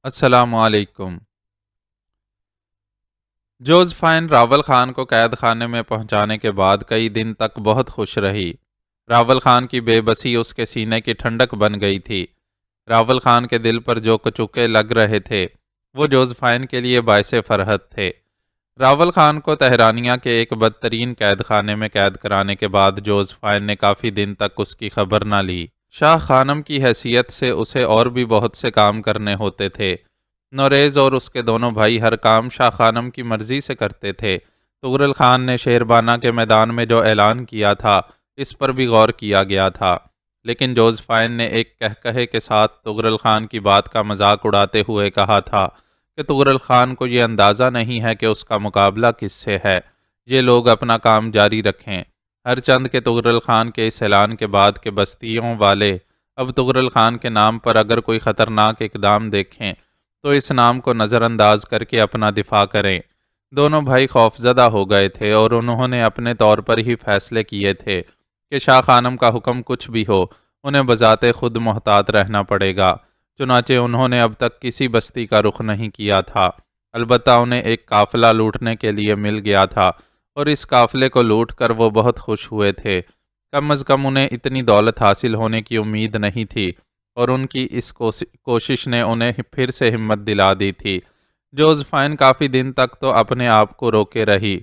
السلام علیکم۔ جوزفائن راول خان کو قید خانے میں پہنچانے کے بعد کئی دن تک بہت خوش رہی۔ راول خان کی بے بسی اس کے سینے کی ٹھنڈک بن گئی تھی۔ راول خان کے دل پر جو کچوکے لگ رہے تھے وہ جوزفائن کے لیے باعث فرحت تھے۔ راول خان کو تہرانیہ کے ایک بدترین قید خانے میں قید کرانے کے بعد جوزفائن نے کافی دن تک اس کی خبر نہ لی۔ شاہ خانم کی حیثیت سے اسے اور بھی بہت سے کام کرنے ہوتے تھے۔ نوریز اور اس کے دونوں بھائی ہر کام شاہ خانم کی مرضی سے کرتے تھے۔ تغرل خان نے شیربانہ کے میدان میں جو اعلان کیا تھا اس پر بھی غور کیا گیا تھا، لیکن جوزفائن نے ایک قہقہے کے ساتھ تغرل خان کی بات کا مذاق اڑاتے ہوئے کہا تھا کہ تغرل خان کو یہ اندازہ نہیں ہے کہ اس کا مقابلہ کس سے ہے، یہ لوگ اپنا کام جاری رکھیں۔ ہر چند کے تغرل خان کے اس اعلان کے بعد کہ بستیوں والے اب تغرل خان کے نام پر اگر کوئی خطرناک اقدام دیکھیں تو اس نام کو نظر انداز کر کے اپنا دفاع کریں۔ دونوں بھائی خوفزدہ ہو گئے تھے اور انہوں نے اپنے طور پر ہی فیصلے کیے تھے کہ شاہ خانم کا حکم کچھ بھی ہو انہیں بذات خود محتاط رہنا پڑے گا۔ چنانچہ انہوں نے اب تک کسی بستی کا رخ نہیں کیا تھا، البتہ انہیں ایک قافلہ لوٹنے کے لیے مل گیا تھا اور اس قافلے کو لوٹ کر وہ بہت خوش ہوئے تھے۔ کم از کم انہیں اتنی دولت حاصل ہونے کی امید نہیں تھی اور ان کی اس کوشش نے انہیں پھر سے ہمت دلا دی تھی۔ جوزفائن کافی دن تک تو اپنے آپ کو روکے رہی۔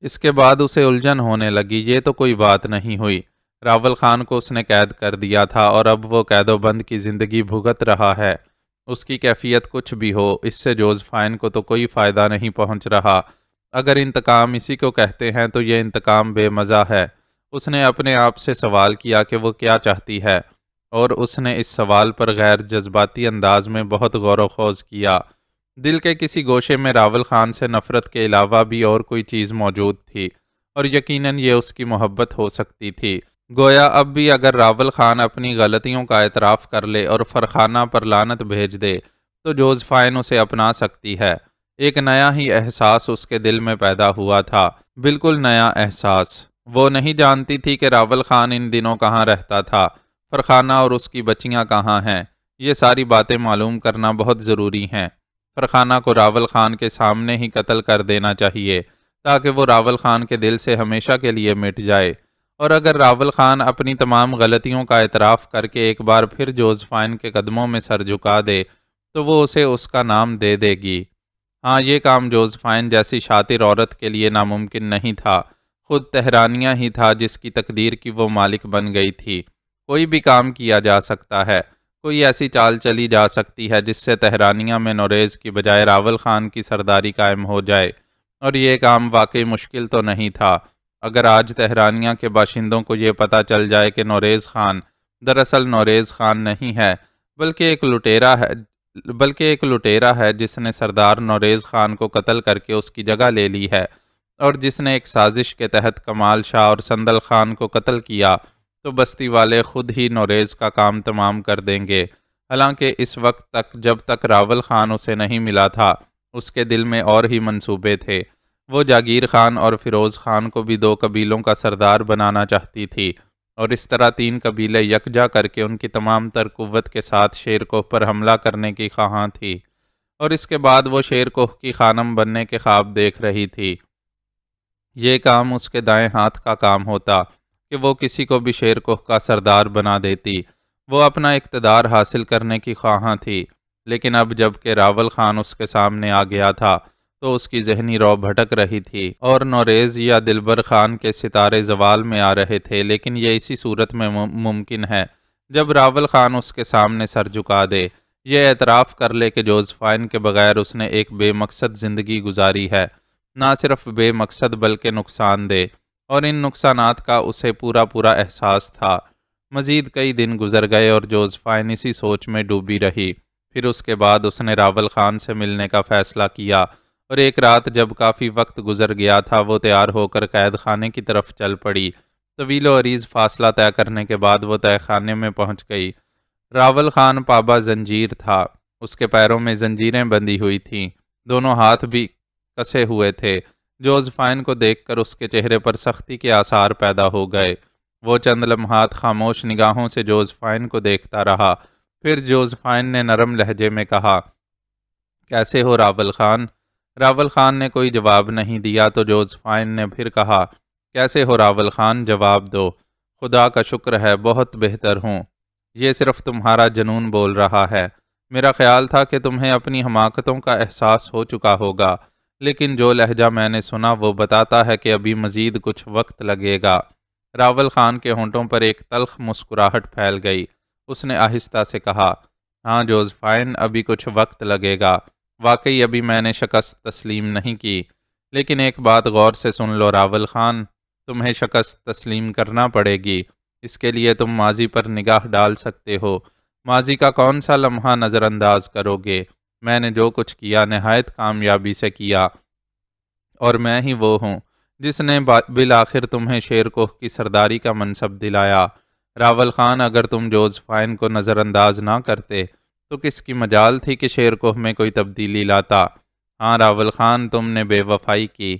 اس کے بعد اسے الجھن ہونے لگی، یہ تو کوئی بات نہیں ہوئی۔ راول خان کو اس نے قید کر دیا تھا اور اب وہ قید و بند کی زندگی بھگت رہا ہے۔ اس کی کیفیت کچھ بھی ہو، اس سے جوزفائن کو تو کوئی فائدہ نہیں پہنچ رہا۔ اگر انتقام اسی کو کہتے ہیں تو یہ انتقام بے مزہ ہے۔ اس نے اپنے آپ سے سوال کیا کہ وہ کیا چاہتی ہے، اور اس نے اس سوال پر غیر جذباتی انداز میں بہت غور و خوض کیا۔ دل کے کسی گوشے میں راول خان سے نفرت کے علاوہ بھی اور کوئی چیز موجود تھی، اور یقیناً یہ اس کی محبت ہو سکتی تھی۔ گویا اب بھی اگر راول خان اپنی غلطیوں کا اعتراف کر لے اور فرخانہ پر لعنت بھیج دے تو جوزفائن اسے اپنا سکتی ہے۔ ایک نیا ہی احساس اس کے دل میں پیدا ہوا تھا، بالکل نیا احساس۔ وہ نہیں جانتی تھی کہ راول خان ان دنوں کہاں رہتا تھا، فرخانہ اور اس کی بچیاں کہاں ہیں۔ یہ ساری باتیں معلوم کرنا بہت ضروری ہیں۔ فرخانہ کو راول خان کے سامنے ہی قتل کر دینا چاہیے تاکہ وہ راول خان کے دل سے ہمیشہ کے لیے مٹ جائے، اور اگر راول خان اپنی تمام غلطیوں کا اعتراف کر کے ایک بار پھر جوزفائن کے قدموں میں سر جھکا دے تو وہ اسے اس کا نام دے دے گی۔ ہاں، یہ کام جوزفائن جیسی شاطر عورت کے لیے ناممکن نہیں تھا۔ خود تہرانیہ ہی تھا جس کی تقدیر کی وہ مالک بن گئی تھی۔ کوئی بھی کام کیا جا سکتا ہے، کوئی ایسی چال چلی جا سکتی ہے جس سے تہرانیہ میں نوریز کی بجائے راول خان کی سرداری قائم ہو جائے، اور یہ کام واقعی مشکل تو نہیں تھا۔ اگر آج تہرانیہ کے باشندوں کو یہ پتہ چل جائے کہ نوریز خان دراصل نوریز خان نہیں ہے بلکہ ایک لٹیرا ہے جس نے سردار نوریز خان کو قتل کر کے اس کی جگہ لے لی ہے، اور جس نے ایک سازش کے تحت کمال شاہ اور سندل خان کو قتل کیا، تو بستی والے خود ہی نوریز کا کام تمام کر دیں گے۔ حالانکہ اس وقت تک جب تک راول خان اسے نہیں ملا تھا اس کے دل میں اور ہی منصوبے تھے۔ وہ جاگیر خان اور فیروز خان کو بھی دو قبیلوں کا سردار بنانا چاہتی تھی، اور اس طرح تین قبیلے یکجا کر کے ان کی تمام تر قوت کے ساتھ شیر کوہ پر حملہ کرنے کی خواہاں تھی، اور اس کے بعد وہ شیر کوہ کی خانم بننے کے خواب دیکھ رہی تھی۔ یہ کام اس کے دائیں ہاتھ کا کام ہوتا کہ وہ کسی کو بھی شیر کوہ کا سردار بنا دیتی۔ وہ اپنا اقتدار حاصل کرنے کی خواہاں تھی، لیکن اب جب کہ راول خان اس کے سامنے آ گیا تھا تو اس کی ذہنی رو بھٹک رہی تھی، اور نوریز یا دلبر خان کے ستارے زوال میں آ رہے تھے، لیکن یہ اسی صورت میں ممکن ہے جب راول خان اس کے سامنے سر جھکا دے، یہ اعتراف کر لے کہ جوزفائن کے بغیر اس نے ایک بے مقصد زندگی گزاری ہے، نہ صرف بے مقصد بلکہ نقصان دہ، اور ان نقصانات کا اسے پورا احساس تھا۔ مزید کئی دن گزر گئے اور جوزفائن اسی سوچ میں ڈوبی رہی۔ پھر اس کے بعد اس نے راول خان سے ملنے کا فیصلہ کیا، اور ایک رات جب کافی وقت گزر گیا تھا وہ تیار ہو کر قید خانے کی طرف چل پڑی۔ طویل و عریض فاصلہ طے کرنے کے بعد وہ طے خانے میں پہنچ گئی۔ راول خان پابا زنجیر تھا، اس کے پیروں میں زنجیریں بندھی ہوئی تھیں، دونوں ہاتھ بھی کسے ہوئے تھے۔ جوزفائن کو دیکھ کر اس کے چہرے پر سختی کے آثار پیدا ہو گئے۔ وہ چند لمحات خاموش نگاہوں سے جوزفائن کو دیکھتا رہا، پھر جوزفائن نے نرم لہجے میں کہا، کیسے ہو راول خان؟ راول خان نے کوئی جواب نہیں دیا تو جوزفائن نے پھر کہا، کیسے ہو راول خان، جواب دو۔ خدا کا شکر ہے، بہت بہتر ہوں۔ یہ صرف تمہارا جنون بول رہا ہے۔ میرا خیال تھا کہ تمہیں اپنی حماقتوں کا احساس ہو چکا ہوگا، لیکن جو لہجہ میں نے سنا وہ بتاتا ہے کہ ابھی مزید کچھ وقت لگے گا۔ راول خان کے ہونٹوں پر ایک تلخ مسکراہٹ پھیل گئی۔ اس نے آہستہ سے کہا، ہاں جوزفائن، ابھی کچھ وقت لگے گا۔ واقعی ابھی میں نے شکست تسلیم نہیں کی، لیکن ایک بات غور سے سن لو راول خان، تمہیں شکست تسلیم کرنا پڑے گی۔ اس کے لیے تم ماضی پر نگاہ ڈال سکتے ہو۔ ماضی کا کون سا لمحہ نظر انداز کرو گے؟ میں نے جو کچھ کیا نہایت کامیابی سے کیا، اور میں ہی وہ ہوں جس نے بالآخر تمہیں شیر کوہ کی سرداری کا منصب دلایا۔ راول خان، اگر تم جوزفائن کو نظر انداز نہ کرتے تو کس کی مجال تھی کہ شیر کوہ میں کوئی تبدیلی لاتا؟ ہاں راول خان، تم نے بے وفائی کی۔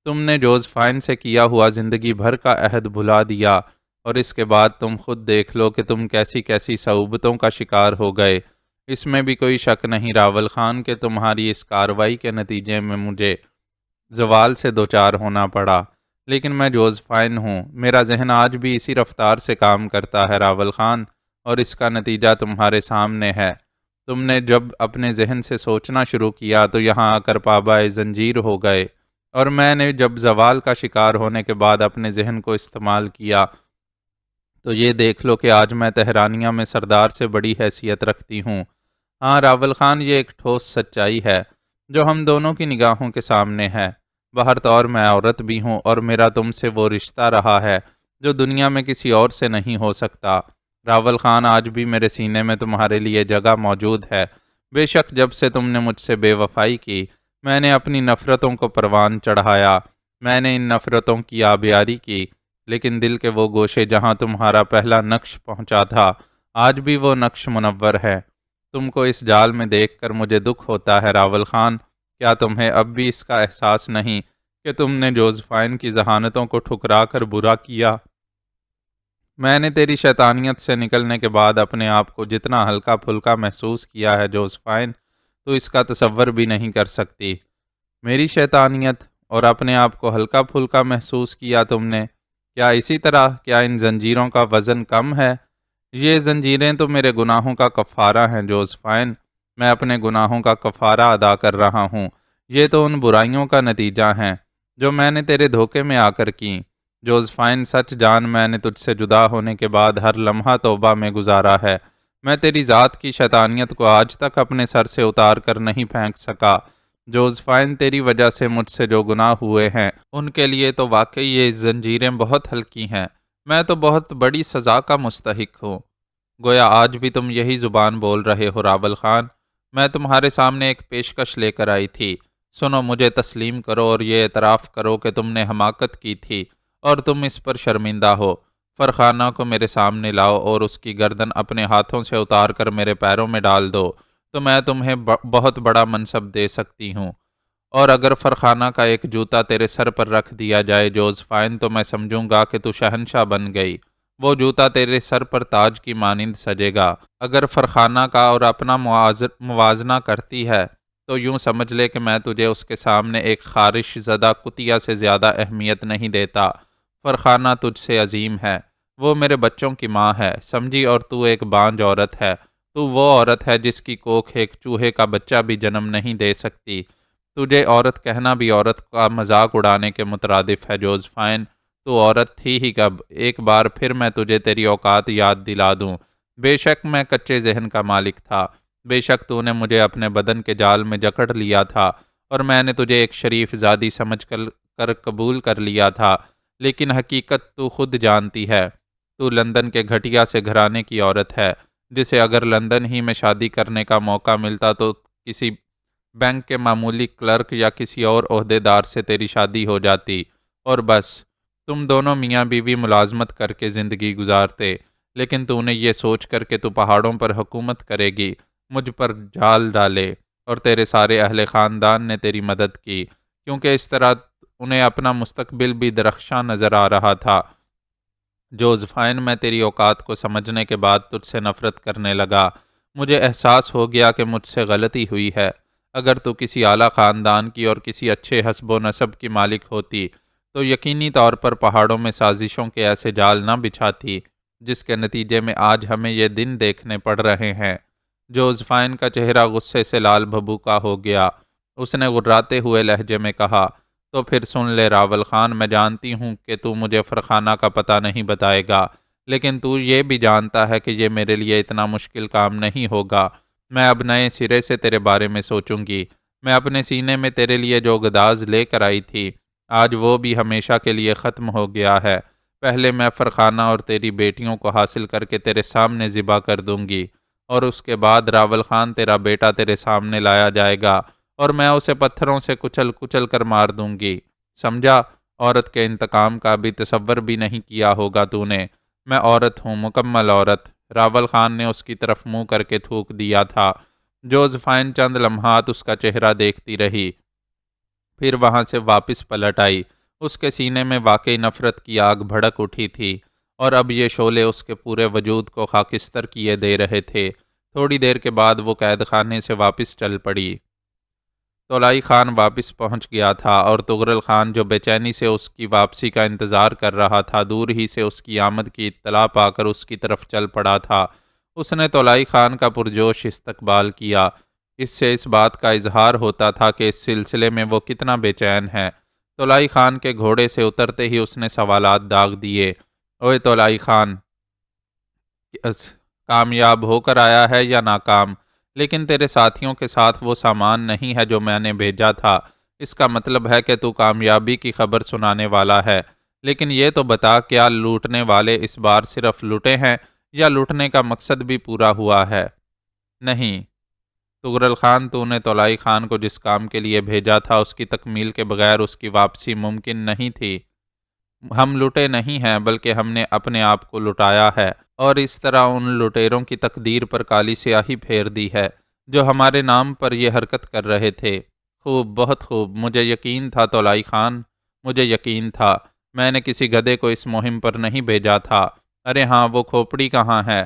تم نے جوزفائن سے کیا ہوا زندگی بھر کا عہد بھلا دیا، اور اس کے بعد تم خود دیکھ لو کہ تم کیسی کیسی صعوبتوں کا شکار ہو گئے۔ اس میں بھی کوئی شک نہیں راول خان کہ تمہاری اس کارروائی کے نتیجے میں مجھے زوال سے دوچار ہونا پڑا، لیکن میں جوزفائن ہوں۔ میرا ذہن آج بھی اسی رفتار سے کام کرتا ہے راول خان، اور اس کا نتیجہ تمہارے سامنے ہے۔ تم نے جب اپنے ذہن سے سوچنا شروع کیا تو یہاں آ کر پابائے زنجیر ہو گئے، اور میں نے جب زوال کا شکار ہونے کے بعد اپنے ذہن کو استعمال کیا تو یہ دیکھ لو کہ آج میں تہرانیہ میں سردار سے بڑی حیثیت رکھتی ہوں۔ ہاں راول خان، یہ ایک ٹھوس سچائی ہے جو ہم دونوں کی نگاہوں کے سامنے ہے۔ بہر طور میں عورت بھی ہوں، اور میرا تم سے وہ رشتہ رہا ہے جو دنیا میں کسی اور سے نہیں ہو سکتا۔ راول خان، آج بھی میرے سینے میں تمہارے لیے جگہ موجود ہے۔ بے شک جب سے تم نے مجھ سے بے وفائی کی، میں نے اپنی نفرتوں کو پروان چڑھایا، میں نے ان نفرتوں کی آبیاری کی، لیکن دل کے وہ گوشے جہاں تمہارا پہلا نقش پہنچا تھا، آج بھی وہ نقش منور ہے۔ تم کو اس جال میں دیکھ کر مجھے دکھ ہوتا ہے راول خان۔ کیا تمہیں اب بھی اس کا احساس نہیں کہ تم نے جوزفائن کی ذہانتوں کو ٹھکرا کر برا کیا؟ میں نے تیری شیطانیت سے نکلنے کے بعد اپنے آپ کو جتنا ہلکا پھلکا محسوس کیا ہے جوزفائن، تو اس کا تصور بھی نہیں کر سکتی۔ میری شیطانیت اور اپنے آپ کو ہلکا پھلکا محسوس کیا تم نے؟ کیا اسی طرح؟ کیا ان زنجیروں کا وزن کم ہے؟ یہ زنجیریں تو میرے گناہوں کا کفارہ ہیں جوزفائن۔ میں اپنے گناہوں کا کفارہ ادا کر رہا ہوں۔ یہ تو ان برائیوں کا نتیجہ ہیں جو میں نے تیرے دھوکے میں آ کر کیں۔ جوزفائن، سچ جان، میں نے تجھ سے جدا ہونے کے بعد ہر لمحہ توبہ میں گزارا ہے۔ میں تیری ذات کی شیطانیت کو آج تک اپنے سر سے اتار کر نہیں پھینک سکا۔ جوزفائن، تیری وجہ سے مجھ سے جو گناہ ہوئے ہیں ان کے لیے تو واقعی یہ زنجیریں بہت ہلکی ہیں۔ میں تو بہت بڑی سزا کا مستحق ہوں۔ گویا آج بھی تم یہی زبان بول رہے ہو راول خان۔ میں تمہارے سامنے ایک پیشکش لے کر آئی تھی۔ سنو، مجھے تسلیم کرو اور یہ اعتراف کرو کہ تم نے حماقت کی تھی اور تم اس پر شرمندہ ہو۔ فرخانہ کو میرے سامنے لاؤ اور اس کی گردن اپنے ہاتھوں سے اتار کر میرے پیروں میں ڈال دو، تو میں تمہیں بہت بڑا منصب دے سکتی ہوں۔ اور اگر فرخانہ کا ایک جوتا تیرے سر پر رکھ دیا جائے جوزفائن، تو میں سمجھوں گا کہ تو شہنشاہ بن گئی۔ وہ جوتا تیرے سر پر تاج کی مانند سجے گا۔ اگر فرخانہ کا اور اپنا موازنہ کرتی ہے تو یوں سمجھ لے کہ میں تجھے اس کے سامنے ایک خارش زدہ کتیا سے زیادہ اہمیت نہیں دیتا۔ فرخانہ تجھ سے عظیم ہے، وہ میرے بچوں کی ماں ہے، سمجھی، اور تو ایک بانجھ عورت ہے۔ تو وہ عورت ہے جس کی کوکھ ایک چوہے کا بچہ بھی جنم نہیں دے سکتی۔ تجھے عورت کہنا بھی عورت کا مذاق اڑانے کے مترادف ہے جوزفائن۔ تو عورت تھی ہی کب؟ ایک بار پھر میں تجھے تیری اوقات یاد دلا دوں۔ بے شک میں کچے ذہن کا مالک تھا، بے شک تو نے مجھے اپنے بدن کے جال میں جکڑ لیا تھا، اور میں نے تجھے ایک شریف زادی سمجھ کر قبول کر لیا تھا، لیکن حقیقت تو خود جانتی ہے۔ تو لندن کے گھٹیا سے گھرانے کی عورت ہے، جسے اگر لندن ہی میں شادی کرنے کا موقع ملتا تو کسی بینک کے معمولی کلرک یا کسی اور عہدے دار سے تیری شادی ہو جاتی، اور بس تم دونوں میاں بیوی ملازمت کر کے زندگی گزارتے۔ لیکن تو نے یہ سوچ کر کہ تو پہاڑوں پر حکومت کرے گی، مجھ پر جال ڈالے، اور تیرے سارے اہل خاندان نے تیری مدد کی، کیونکہ اس طرح انہیں اپنا مستقبل بھی درخشاں نظر آ رہا تھا۔ جوزفائن، میں تیری اوقات کو سمجھنے کے بعد تجھ سے نفرت کرنے لگا۔ مجھے احساس ہو گیا کہ مجھ سے غلطی ہوئی ہے۔ اگر تو کسی اعلیٰ خاندان کی اور کسی اچھے حسب و نسب کی مالک ہوتی تو یقینی طور پر پہاڑوں میں سازشوں کے ایسے جال نہ بچھاتی جس کے نتیجے میں آج ہمیں یہ دن دیکھنے پڑ رہے ہیں۔ جوزفائن کا چہرہ غصے سے لال بھبوکا ہو گیا۔ اس نے غراتے ہوئے لہجے میں کہا، تو پھر سن لے راول خان، میں جانتی ہوں کہ تو مجھے فرخانہ کا پتہ نہیں بتائے گا، لیکن تو یہ بھی جانتا ہے کہ یہ میرے لیے اتنا مشکل کام نہیں ہوگا۔ میں اب نئے سرے سے تیرے بارے میں سوچوں گی۔ میں اپنے سینے میں تیرے لیے جو گداز لے کر آئی تھی، آج وہ بھی ہمیشہ کے لیے ختم ہو گیا ہے۔ پہلے میں فرخانہ اور تیری بیٹیوں کو حاصل کر کے تیرے سامنے ذبح کر دوں گی، اور اس کے بعد راول خان تیرا بیٹا تیرے سامنے لایا جائے گا اور میں اسے پتھروں سے کچل کچل کر مار دوں گی۔ سمجھا؟ عورت کے انتقام کا بھی تصور بھی نہیں کیا ہوگا تو نے۔ میں عورت ہوں، مکمل عورت۔ راول خان نے اس کی طرف منہ کر کے تھوک دیا تھا۔ جوزفائن چند لمحات اس کا چہرہ دیکھتی رہی، پھر وہاں سے واپس پلٹ آئی۔ اس کے سینے میں واقعی نفرت کی آگ بھڑک اٹھی تھی، اور اب یہ شعلے اس کے پورے وجود کو خاکستر کیے دے رہے تھے۔ تھوڑی دیر کے بعد وہ قید خانے سے واپس چل پڑی۔ تولائی خان واپس پہنچ گیا تھا، اور تغرل خان جو بے چینی سے اس کی واپسی کا انتظار کر رہا تھا، دور ہی سے اس کی آمد کی اطلاع پا کر اس کی طرف چل پڑا تھا۔ اس نے تولائی خان کا پرجوش استقبال کیا۔ اس سے اس بات کا اظہار ہوتا تھا کہ اس سلسلے میں وہ کتنا بے چین ہے۔ تولائی خان کے گھوڑے سے اترتے ہی اس نے سوالات داغ دیے۔ اوئے تولائی خان، کامیاب ہو کر آیا ہے یا ناکام؟ لیکن تیرے ساتھیوں کے ساتھ وہ سامان نہیں ہے جو میں نے بھیجا تھا۔ اس کا مطلب ہے کہ تو کامیابی کی خبر سنانے والا ہے، لیکن یہ تو بتا، کیا لوٹنے والے اس بار صرف لوٹے ہیں یا لوٹنے کا مقصد بھی پورا ہوا ہے؟ نہیں تغرل خان، تو نے تولائی خان کو جس کام کے لیے بھیجا تھا اس کی تکمیل کے بغیر اس کی واپسی ممکن نہیں تھی۔ ہم لٹے نہیں ہیں، بلکہ ہم نے اپنے آپ کو لٹایا ہے، اور اس طرح ان لٹیروں کی تقدیر پر کالی سیاہی پھیر دی ہے جو ہمارے نام پر یہ حرکت کر رہے تھے۔ خوب، بہت خوب، مجھے یقین تھا تولائی خان، مجھے یقین تھا۔ میں نے کسی گدھے کو اس مہم پر نہیں بھیجا تھا۔ ارے ہاں، وہ کھوپڑی کہاں ہے؟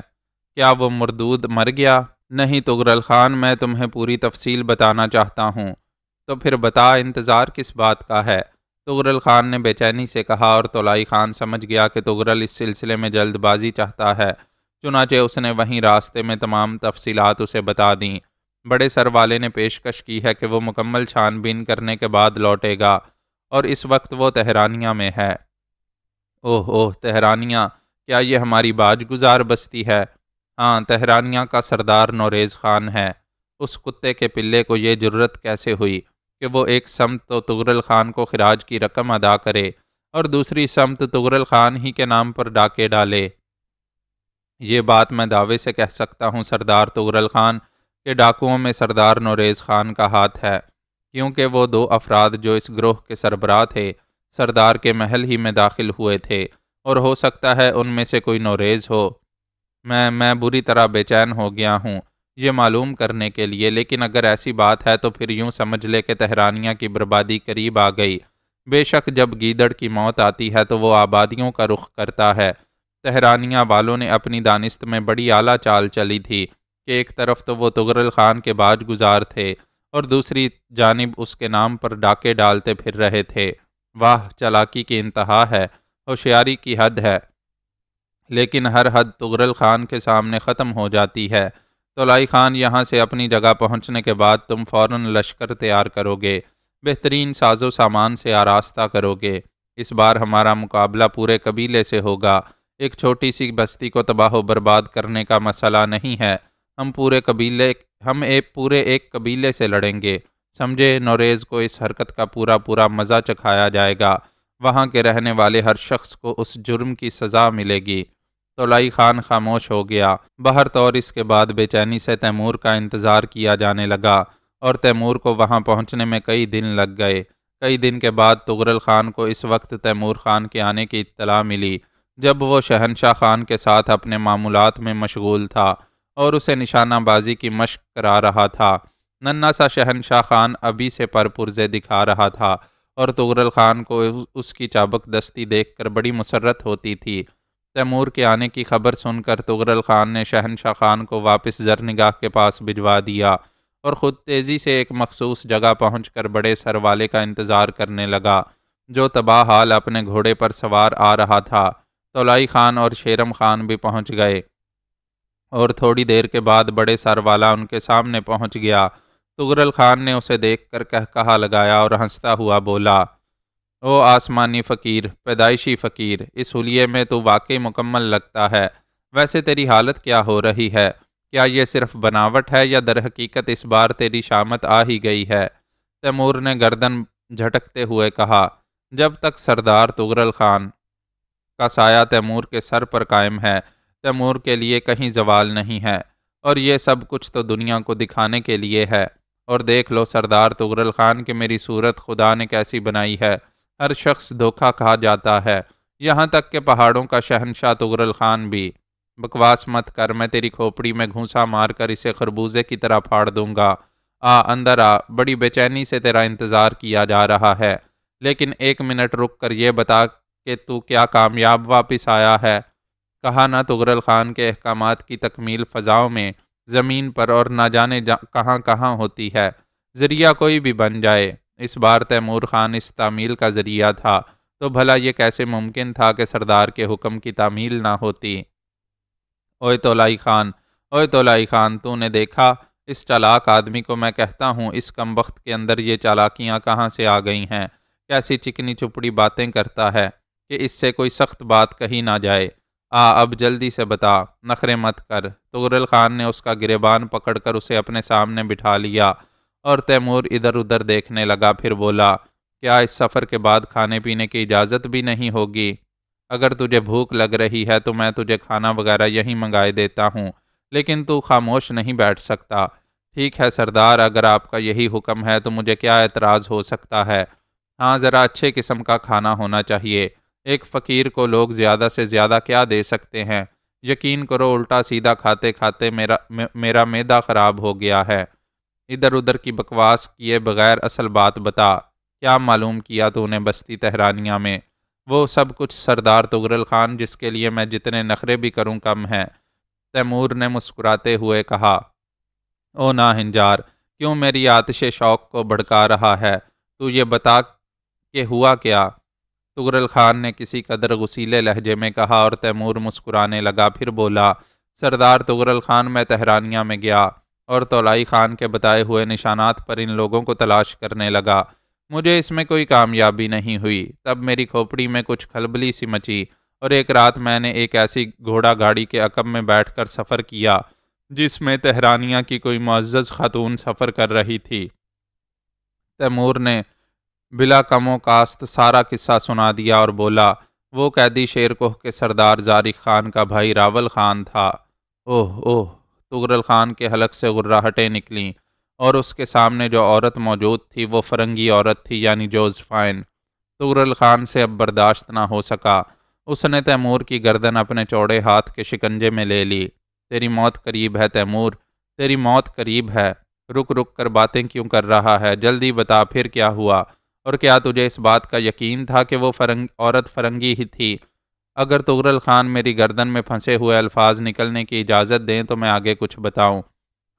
کیا وہ مردود مر گیا؟ نہیں تغرل خان، میں تمہیں پوری تفصیل بتانا چاہتا ہوں۔ تو پھر بتا، انتظار کس بات کا ہے؟ تغرل خان نے بے چینی سے کہا، اور تولائی خان سمجھ گیا کہ تغرل اس سلسلے میں جلد بازی چاہتا ہے۔ چنانچہ اس نے وہیں راستے میں تمام تفصیلات اسے بتا دیں۔ بڑے سر والے نے پیشکش کی ہے کہ وہ مکمل چھان بین کرنے کے بعد لوٹے گا، اور اس وقت وہ تہرانیہ میں ہے۔ اوہ اوہ، تہرانیہ! کیا یہ ہماری باج گزار بستی ہے؟ ہاں، تہرانیہ کا سردار نوریز خان ہے۔ اس کتے کے پلے کو یہ جرت کیسے ہوئی کہ وہ ایک سمت تو تغرل خان کو خراج کی رقم ادا کرے اور دوسری سمت تغرل خان ہی کے نام پر ڈاکے ڈالے؟ یہ بات میں دعوے سے کہہ سکتا ہوں سردار تغرل خان کہ ڈاکوؤں میں سردار نوریز خان کا ہاتھ ہے، کیونکہ وہ دو افراد جو اس گروہ کے سربراہ تھے سردار کے محل ہی میں داخل ہوئے تھے، اور ہو سکتا ہے ان میں سے کوئی نوریز ہو۔ میں بری طرح بے چین ہو گیا ہوں یہ معلوم کرنے کے لیے، لیکن اگر ایسی بات ہے تو پھر یوں سمجھ لے کہ تہرانیہ کی بربادی قریب آ گئی۔ بے شک جب گیدڑ کی موت آتی ہے تو وہ آبادیوں کا رخ کرتا ہے۔ تہرانیہ والوں نے اپنی دانست میں بڑی اعلیٰ چال چلی تھی کہ ایک طرف تو وہ تغرل خان کے باج گزار تھے اور دوسری جانب اس کے نام پر ڈاکے ڈالتے پھر رہے تھے۔ واہ، چالاکی کی انتہا ہے، ہوشیاری کی حد ہے، لیکن ہر حد تغرل خان کے سامنے ختم ہو جاتی ہے۔ تولائی خان، یہاں سے اپنی جگہ پہنچنے کے بعد تم فوراً لشکر تیار کرو گے، بہترین ساز و سامان سے آراستہ کرو گے۔ اس بار ہمارا مقابلہ پورے قبیلے سے ہوگا، ایک چھوٹی سی بستی کو تباہ و برباد کرنے کا مسئلہ نہیں ہے۔ پورے ایک قبیلے سے لڑیں گے، سمجھے؟ نوریز کو اس حرکت کا پورا مزہ چکھایا جائے گا، وہاں کے رہنے والے ہر شخص کو اس جرم کی سزا ملے گی۔ تولائی خان خاموش ہو گیا۔ بہر طور اس کے بعد بے چینی سے تیمور کا انتظار کیا جانے لگا، اور تیمور کو وہاں پہنچنے میں کئی دن لگ گئے۔ کئی دن کے بعد تغرل خان کو اس وقت تیمور خان کے آنے کی اطلاع ملی جب وہ شہنشاہ خان کے ساتھ اپنے معمولات میں مشغول تھا اور اسے نشانہ بازی کی مشق کرا رہا تھا۔ ننھا سا شہنشاہ خان ابھی سے پرپرزے دکھا رہا تھا، اور تغرل خان کو اس کی چابک دستی دیکھ کر بڑی مسرت ہوتی تھی۔ تیمور کے آنے کی خبر سن کر تغرل خان نے شہنشاہ خان کو واپس زرنگاہ کے پاس بھجوا دیا اور خود تیزی سے ایک مخصوص جگہ پہنچ کر بڑے سروالے کا انتظار کرنے لگا، جو تباہ حال اپنے گھوڑے پر سوار آ رہا تھا۔ تولائی خان اور شیرم خان بھی پہنچ گئے اور تھوڑی دیر کے بعد بڑے سروالا ان کے سامنے پہنچ گیا۔ تغرل خان نے اسے دیکھ کر کہا لگایا اور ہنستا ہوا بولا، او آسمانی فقیر، پیدائشی فقیر، اس حلیے میں تو واقعی مکمل لگتا ہے۔ ویسے تیری حالت کیا ہو رہی ہے؟ کیا یہ صرف بناوٹ ہے یا در حقیقت اس بار تیری شامت آ ہی گئی ہے؟ تیمور نے گردن جھٹکتے ہوئے کہا، جب تک سردار تغرل خان کا سایہ تیمور کے سر پر قائم ہے، تیمور کے لیے کہیں زوال نہیں ہے، اور یہ سب کچھ تو دنیا کو دکھانے کے لیے ہے۔ اور دیکھ لو سردار تغرل خان کہ میری صورت خدا نے کیسی بنائی ہے۔ ہر شخص دھوکا کھا جاتا ہے، یہاں تک کہ پہاڑوں کا شہنشاہ تغرل خان بھی۔ بکواس مت کر، میں تیری کھوپڑی میں گھونسا مار کر اسے خربوزے کی طرح پھاڑ دوں گا۔ آ اندر آ، بڑی بے چینی سے تیرا انتظار کیا جا رہا ہے، لیکن ایک منٹ رک کر یہ بتا کہ تو کیا کامیاب واپس آیا ہے؟ کہا نہ تغرل خان کے احکامات کی تکمیل فضاؤں میں، زمین پر اور نہ جانے کہاں کہاں ہوتی ہے۔ ذریعہ کوئی بھی بن جائے، اس بار تیمور خان اس تعمیل کا ذریعہ تھا، تو بھلا یہ کیسے ممکن تھا کہ سردار کے حکم کی تعمیل نہ ہوتی؟ اوئے تولائی خان، اوئے تولائی خان، تو نے دیکھا اس چالاک آدمی کو؟ میں کہتا ہوں اس کم وقت کے اندر یہ چالاکیاں کہاں سے آ گئی ہیں؟ کیسی چکنی چپڑی باتیں کرتا ہے کہ اس سے کوئی سخت بات کہی نہ جائے۔ اب جلدی سے بتا، نخرے مت کر۔ تغرل خان نے اس کا گریبان پکڑ کر اسے اپنے سامنے بٹھا لیا اور تیمور ادھر ادھر دیکھنے لگا، پھر بولا، کیا اس سفر کے بعد کھانے پینے کی اجازت بھی نہیں ہوگی؟ اگر تجھے بھوک لگ رہی ہے تو میں تجھے کھانا وغیرہ یہیں منگائے دیتا ہوں، لیکن تو خاموش نہیں بیٹھ سکتا۔ ٹھیک ہے سردار، اگر آپ کا یہی حکم ہے تو مجھے کیا اعتراض ہو سکتا ہے؟ ہاں، ذرا اچھے قسم کا کھانا ہونا چاہیے۔ ایک فقیر کو لوگ زیادہ سے زیادہ کیا دے سکتے ہیں؟ یقین کرو الٹا سیدھا کھاتے کھاتے میرا معدہ خراب ہو گیا ہے۔ ادھر ادھر کی بکواس کیے بغیر اصل بات بتا، کیا معلوم کیا تو نے بستی تہرانیہ میں؟ وہ سب کچھ سردار تغرل خان، جس کے لیے میں جتنے نخرے بھی کروں کم ہیں۔ تیمور نے مسکراتے ہوئے کہا، او ناہنجار، کیوں میری آتش شوق کو بھڑکا رہا ہے؟ تو یہ بتا کہ ہوا کیا؟ تغرل خان نے کسی قدر غصیلے لہجے میں کہا اور تیمور مسکرانے لگا، پھر بولا، سردار تغرل خان، میں تہرانیہ میں گیا اور تولائی خان کے بتائے ہوئے نشانات پر ان لوگوں کو تلاش کرنے لگا۔ مجھے اس میں کوئی کامیابی نہیں ہوئی۔ تب میری کھوپڑی میں کچھ کھلبلی سی مچی اور ایک رات میں نے ایک ایسی گھوڑا گاڑی کے عقب میں بیٹھ کر سفر کیا جس میں تہرانیہ کی کوئی معزز خاتون سفر کر رہی تھی۔ تیمور نے بلا کم و کاست سارا قصہ سنا دیا اور بولا، وہ قیدی شیر کوہ کے سردار زارق خان کا بھائی راول خان تھا۔ اوہ اوہ، تغرل خان کے حلق سے غراہٹیں نکلیں، اور اس کے سامنے جو عورت موجود تھی وہ فرنگی عورت تھی، یعنی جوزفائن۔ تغرل خان سے اب برداشت نہ ہو سکا، اس نے تیمور کی گردن اپنے چوڑے ہاتھ کے شکنجے میں لے لی۔ تیری موت قریب ہے تیمور، تیری موت قریب ہے۔ رک رک کر باتیں کیوں کر رہا ہے؟ جلدی بتا پھر کیا ہوا، اور کیا تجھے اس بات کا یقین تھا کہ وہ عورت فرنگی ہی تھی؟ اگر تغرل خان میری گردن میں پھنسے ہوئے الفاظ نکلنے کی اجازت دیں تو میں آگے کچھ بتاؤں۔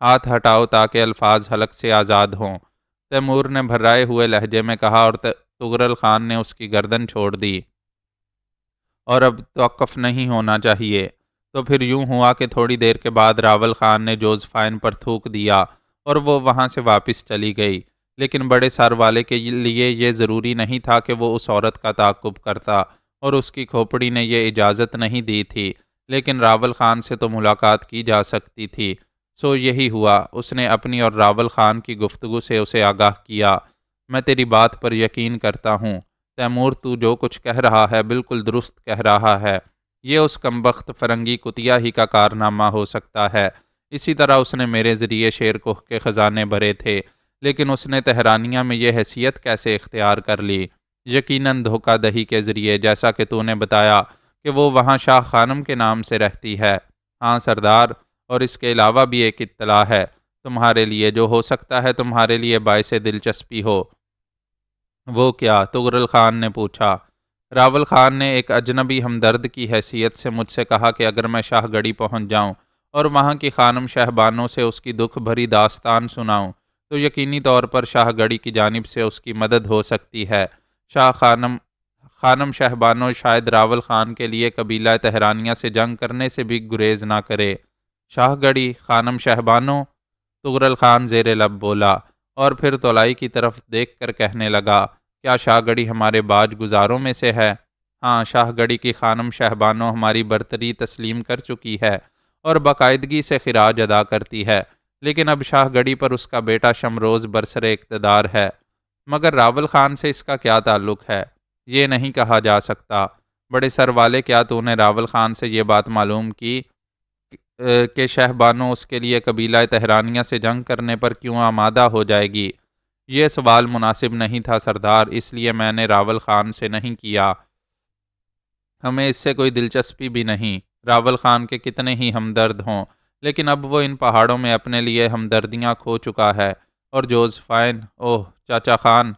ہاتھ ہٹاؤ تاکہ الفاظ حلق سے آزاد ہوں، تیمور نے بھرائے ہوئے لہجے میں کہا، اور تغرل خان نے اس کی گردن چھوڑ دی۔ اور اب توقف نہیں ہونا چاہیے۔ تو پھر یوں ہوا کہ تھوڑی دیر کے بعد راول خان نے جوزفائن پر تھوک دیا اور وہ وہاں سے واپس چلی گئی، لیکن بڑے سر والے کے لیے یہ ضروری نہیں تھا کہ وہ اس عورت کا تعاقب کرتا، اور اس کی کھوپڑی نے یہ اجازت نہیں دی تھی، لیکن راول خان سے تو ملاقات کی جا سکتی تھی۔ سو یہی ہوا، اس نے اپنی اور راول خان کی گفتگو سے اسے آگاہ کیا۔ میں تیری بات پر یقین کرتا ہوں تیمور، تو جو کچھ کہہ رہا ہے بالکل درست کہہ رہا ہے۔ یہ اس کمبخت فرنگی کتیا ہی کا کارنامہ ہو سکتا ہے۔ اسی طرح اس نے میرے ذریعے شیر کوہ کے خزانے بھرے تھے، لیکن اس نے تہرانیہ میں یہ حیثیت کیسے اختیار کر لی؟ یقیناً دھوکہ دہی کے ذریعے، جیسا کہ تو نے بتایا کہ وہ وہاں شاہ خانم کے نام سے رہتی ہے۔ ہاں سردار، اور اس کے علاوہ بھی ایک اطلاع ہے تمہارے لیے جو ہو سکتا ہے تمہارے لیے باعث دلچسپی ہو۔ وہ کیا؟ تغرل خان نے پوچھا۔ راول خان نے ایک اجنبی ہمدرد کی حیثیت سے مجھ سے کہا کہ اگر میں شاہ گڑھی پہنچ جاؤں اور وہاں کی خانم شہبانوں سے اس کی دکھ بھری داستان سناؤں تو یقینی طور پر شاہ گڑھی کی جانب سے اس کی مدد ہو سکتی ہے۔ شاہ خانم شہبانو شاید راول خان کے لیے قبیلہ تہرانیہ سے جنگ کرنے سے بھی گریز نہ کرے۔ شاہ گڑھی، خانم شہبانو، تغرل خان زیر لب بولا، اور پھر تولائی کی طرف دیکھ کر کہنے لگا، کیا شاہ گڑھی ہمارے باج گزاروں میں سے ہے؟ ہاں، شاہ گڑھی کی خانم شہبانو ہماری برتری تسلیم کر چکی ہے اور باقاعدگی سے خراج ادا کرتی ہے، لیکن اب شاہ گڑھی پر اس کا بیٹا شمروز برسر اقتدار ہے۔ مگر راول خان سے اس کا کیا تعلق ہے؟ یہ نہیں کہا جا سکتا۔ بڑے سر والے، کیا تو نے راول خان سے یہ بات معلوم کی کہ شہبانو اس کے لیے قبیلہ تہرانیہ سے جنگ کرنے پر کیوں آمادہ ہو جائے گی؟ یہ سوال مناسب نہیں تھا سردار، اس لیے میں نے راول خان سے نہیں کیا۔ ہمیں اس سے کوئی دلچسپی بھی نہیں۔ راول خان کے کتنے ہی ہمدرد ہوں، لیکن اب وہ ان پہاڑوں میں اپنے لیے ہمدردیاں کھو چکا ہے۔ اور جوزفائن، اوہ چاچا خان،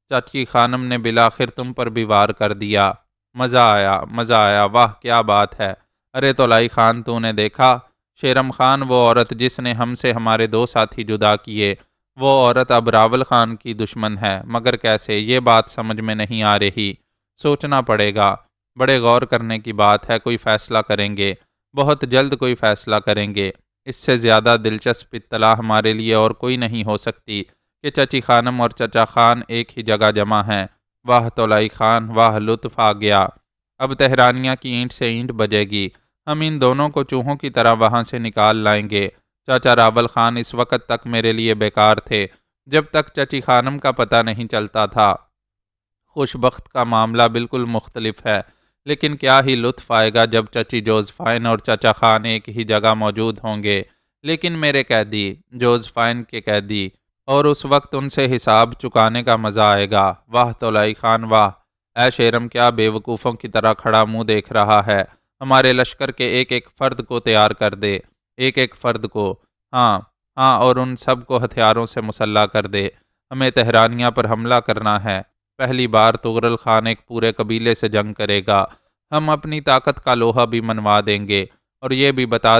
چاچی خانم نے بالآخر تم پر بھی وار کر دیا۔ مزہ آیا، مزہ آیا، واہ کیا بات ہے۔ ارے تولائی خان، تو نے دیکھا؟ شیرم خان، وہ عورت جس نے ہم سے ہمارے دو ساتھی جدا کیے، وہ عورت اب راول خان کی دشمن ہے۔ مگر کیسے؟ یہ بات سمجھ میں نہیں آ رہی۔ سوچنا پڑے گا، بڑے غور کرنے کی بات ہے۔ کوئی فیصلہ کریں گے، بہت جلد کوئی فیصلہ کریں گے۔ اس سے زیادہ دلچسپ اطلاع ہمارے لیے اور کوئی نہیں ہو سکتی کہ چچی خانم اور چچا خان ایک ہی جگہ جمع ہیں۔ واہ تولائی خان، واہ لطف آ گیا۔ اب تہرانیہ کی اینٹ سے اینٹ بجے گی۔ ہم ان دونوں کو چوہوں کی طرح وہاں سے نکال لائیں گے۔ چاچا راول خان اس وقت تک میرے لیے بیکار تھے، جب تک چچی خانم کا پتہ نہیں چلتا تھا۔ خوش بخت کا معاملہ بالکل مختلف ہے، لیکن کیا ہی لطف آئے گا جب چچی جوزفائن اور چچا خان ایک ہی جگہ موجود ہوں گے، لیکن میرے قیدی، جوزفائن کے قیدی، اور اس وقت ان سے حساب چکانے کا مزہ آئے گا۔ واہ تولائی خان، واہ۔ اے شیرم، کیا بے وقوفوں کی طرح کھڑا منہ دیکھ رہا ہے؟ ہمارے لشکر کے ایک ایک فرد کو تیار کر دے، ایک ایک فرد کو۔ ہاں ہاں، اور ان سب کو ہتھیاروں سے مسلح کر دے۔ ہمیں تہرانیہ پر حملہ کرنا ہے۔ پہلی بار تغرل خان ایک پورے قبیلے سے جنگ کرے گا۔ ہم اپنی طاقت کا لوہا بھی منوا دیں گے، اور یہ بھی بتا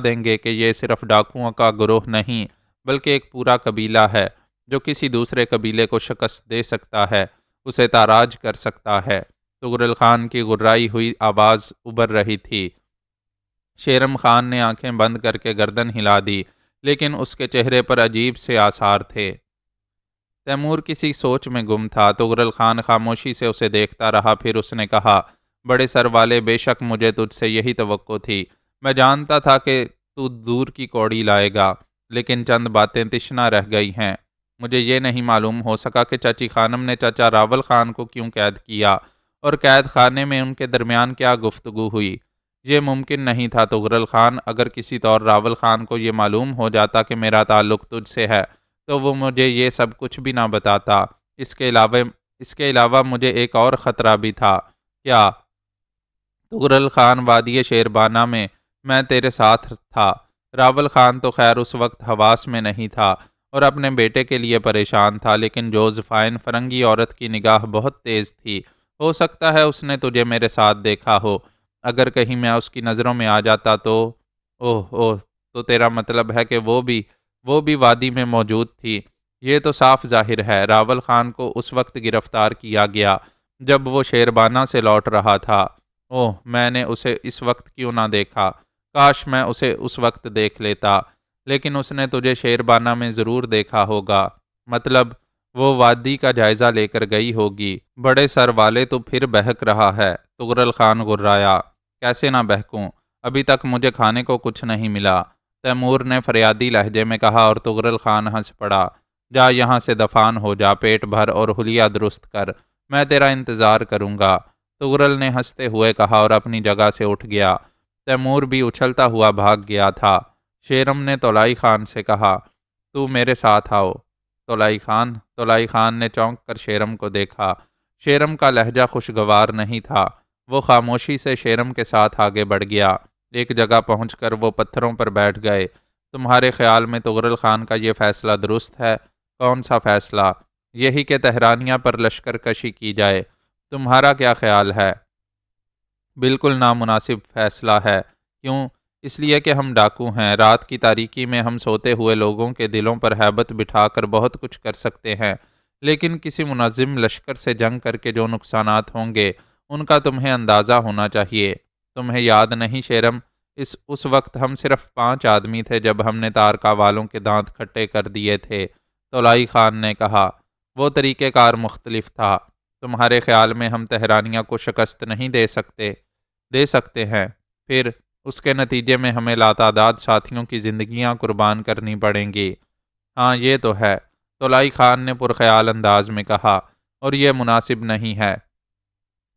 دیں گے کہ یہ صرف ڈاکوؤں کا گروہ نہیں، بلکہ ایک پورا قبیلہ ہے جو کسی دوسرے قبیلے کو شکست دے سکتا ہے، اسے تاراج کر سکتا ہے۔ تغرل خان کی غرائی ہوئی آواز ابھر رہی تھی۔ شیرم خان نے آنکھیں بند کر کے گردن ہلا دی، لیکن اس کے چہرے پر عجیب سے آثار تھے۔ تیمور کسی سوچ میں گم تھا۔ تغرل خان خاموشی سے اسے دیکھتا رہا، پھر اس نے کہا، بڑے سر والے، بے شک مجھے تجھ سے یہی توقع تھی۔ میں جانتا تھا کہ تو دور کی کوڑی لائے گا، لیکن چند باتیں تشنہ رہ گئی ہیں۔ مجھے یہ نہیں معلوم ہو سکا کہ چچی خانم نے چچا راول خان کو کیوں قید کیا، اور قید خانے میں ان کے درمیان کیا گفتگو ہوئی۔ یہ ممکن نہیں تھا تغرل خان۔ اگر کسی طور راول خان کو یہ معلوم ہو جاتا کہ میرا تعلق تجھ سے ہے، تو وہ مجھے یہ سب کچھ بھی نہ بتاتا۔ اس کے علاوہ مجھے ایک اور خطرہ بھی تھا۔ کیا؟ تغرل خان، وادی شیربانہ میں تیرے ساتھ تھا۔ راول خان تو خیر اس وقت حواس میں نہیں تھا اور اپنے بیٹے کے لیے پریشان تھا، لیکن جوزفائن فرنگی عورت کی نگاہ بہت تیز تھی۔ ہو سکتا ہے اس نے تجھے میرے ساتھ دیکھا ہو۔ اگر کہیں میں اس کی نظروں میں آ جاتا تو؟ اوہ اوہ، تو تیرا مطلب ہے کہ وہ بھی وادی میں موجود تھی؟ یہ تو صاف ظاہر ہے۔ راول خان کو اس وقت گرفتار کیا گیا جب وہ شیربانہ سے لوٹ رہا تھا۔ اوہ، میں نے اسے اس وقت کیوں نہ دیکھا؟ کاش میں اسے اس وقت دیکھ لیتا۔ لیکن اس نے تجھے شیربانہ میں ضرور دیکھا ہوگا۔ مطلب وہ وادی کا جائزہ لے کر گئی ہوگی۔ بڑے سر والے، تو پھر بہک رہا ہے؟ تغرل خان غرایا۔ کیسے نہ بہکوں؟ ابھی تک مجھے کھانے کو کچھ نہیں ملا، تیمور نے فریادی لہجے میں کہا، اور تغرل خان ہنس پڑا۔ جا یہاں سے دفان ہو جا، پیٹ بھر اور حلیہ درست کر، میں تیرا انتظار کروں گا۔ تغرل نے ہنستے ہوئے کہا اور اپنی جگہ سے اٹھ گیا۔ تیمور بھی اچھلتا ہوا بھاگ گیا تھا۔ شیرم نے تولائی خان سے کہا، تو میرے ساتھ آؤ۔ تولائی خان نے چونک کر شیرم کو دیکھا۔ شیرم کا لہجہ خوشگوار نہیں تھا۔ وہ خاموشی سے شیرم کے ساتھ آگے بڑھ گیا۔ ایک جگہ پہنچ کر وہ پتھروں پر بیٹھ گئے۔ تمہارے خیال میں تغرل خان کا یہ فیصلہ درست ہے؟ کون سا فیصلہ؟ یہی کہ تہرانیہ پر لشکر کشی کی جائے۔ تمہارا کیا خیال ہے؟ بالکل نامناسب فیصلہ ہے۔ کیوں؟ اس لیے کہ ہم ڈاکو ہیں۔ رات کی تاریکی میں ہم سوتے ہوئے لوگوں کے دلوں پر ہیبت بٹھا کر بہت کچھ کر سکتے ہیں، لیکن کسی منظم لشکر سے جنگ کر کے جو نقصانات ہوں گے ان کا تمہیں اندازہ ہونا چاہیے۔ تمہیں یاد نہیں شیرم، اس وقت ہم صرف 5 آدمی تھے جب ہم نے تارکا والوں کے دانت کھٹے کر دیے تھے، تولائی خان نے کہا۔ وہ طریقہ کار مختلف تھا۔ تمہارے خیال میں ہم تہرانیہ کو شکست نہیں دے سکتے ہیں، پھر اس کے نتیجے میں ہمیں لاتعداد ساتھیوں کی زندگیاں قربان کرنی پڑیں گی۔ ہاں یہ تو ہے، تولائی خان نے پرخیال انداز میں کہا، اور یہ مناسب نہیں ہے۔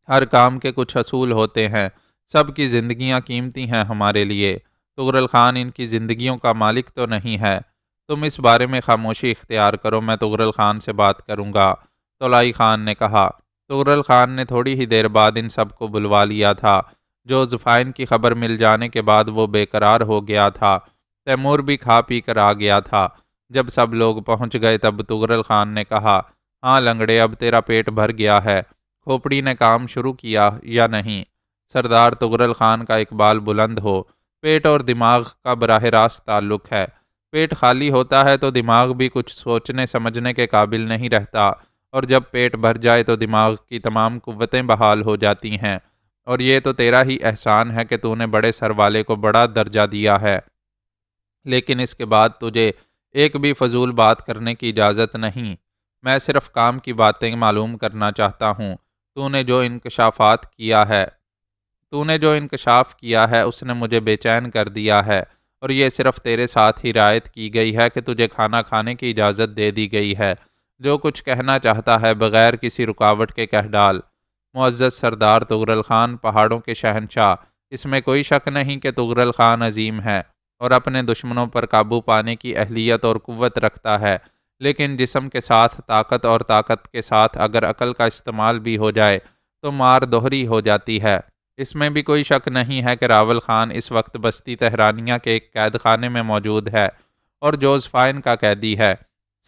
ہر کام کے کچھ اصول ہوتے ہیں، سب کی زندگیاں قیمتی ہیں ہمارے لیے۔ تغرل خان ان کی زندگیوں کا مالک تو نہیں ہے۔ تم اس بارے میں خاموشی اختیار کرو، میں تغرل خان سے بات کروں گا، تولائی خان نے کہا۔ تغرل خان نے تھوڑی ہی دیر بعد ان سب کو بلوا لیا تھا۔ جوزفائن کی خبر مل جانے کے بعد وہ بے قرار ہو گیا تھا۔ تیمور بھی کھا پی کر آ گیا تھا۔ جب سب لوگ پہنچ گئے تب تغرل خان نے کہا، ہاں لنگڑے، اب تیرا پیٹ بھر گیا ہے، کھوپڑی نے کام شروع کیا یا نہیں؟ سردار تغرل خان کا اقبال بلند ہو، پیٹ اور دماغ کا براہ راست تعلق ہے۔ پیٹ خالی ہوتا ہے تو دماغ بھی کچھ سوچنے سمجھنے کے قابل نہیں رہتا، اور جب پیٹ بھر جائے تو دماغ کی تمام قوتیں بحال ہو جاتی ہیں، اور یہ تو تیرا ہی احسان ہے کہ تو نے بڑے سر والے کو بڑا درجہ دیا ہے، لیکن اس کے بعد تجھے ایک بھی فضول بات کرنے کی اجازت نہیں۔ میں صرف کام کی باتیں معلوم کرنا چاہتا ہوں۔ تو نے جو انکشاف کیا ہے اس نے مجھے بے چین کر دیا ہے، اور یہ صرف تیرے ساتھ ہی رعایت کی گئی ہے کہ تجھے کھانا کھانے کی اجازت دے دی گئی ہے۔ جو کچھ کہنا چاہتا ہے بغیر کسی رکاوٹ کے کہہ ڈال۔ معزز سردار تغرل خان، پہاڑوں کے شہنشاہ، اس میں کوئی شک نہیں کہ تغرل خان عظیم ہے اور اپنے دشمنوں پر قابو پانے کی اہلیت اور قوت رکھتا ہے، لیکن جسم کے ساتھ طاقت اور طاقت کے ساتھ اگر عقل کا استعمال بھی ہو جائے تو مار دوہری ہو جاتی ہے۔ اس میں بھی کوئی شک نہیں ہے کہ راول خان اس وقت بستی تہرانیہ کے ایک قید خانے میں موجود ہے اور جوزفائن کا قیدی ہے۔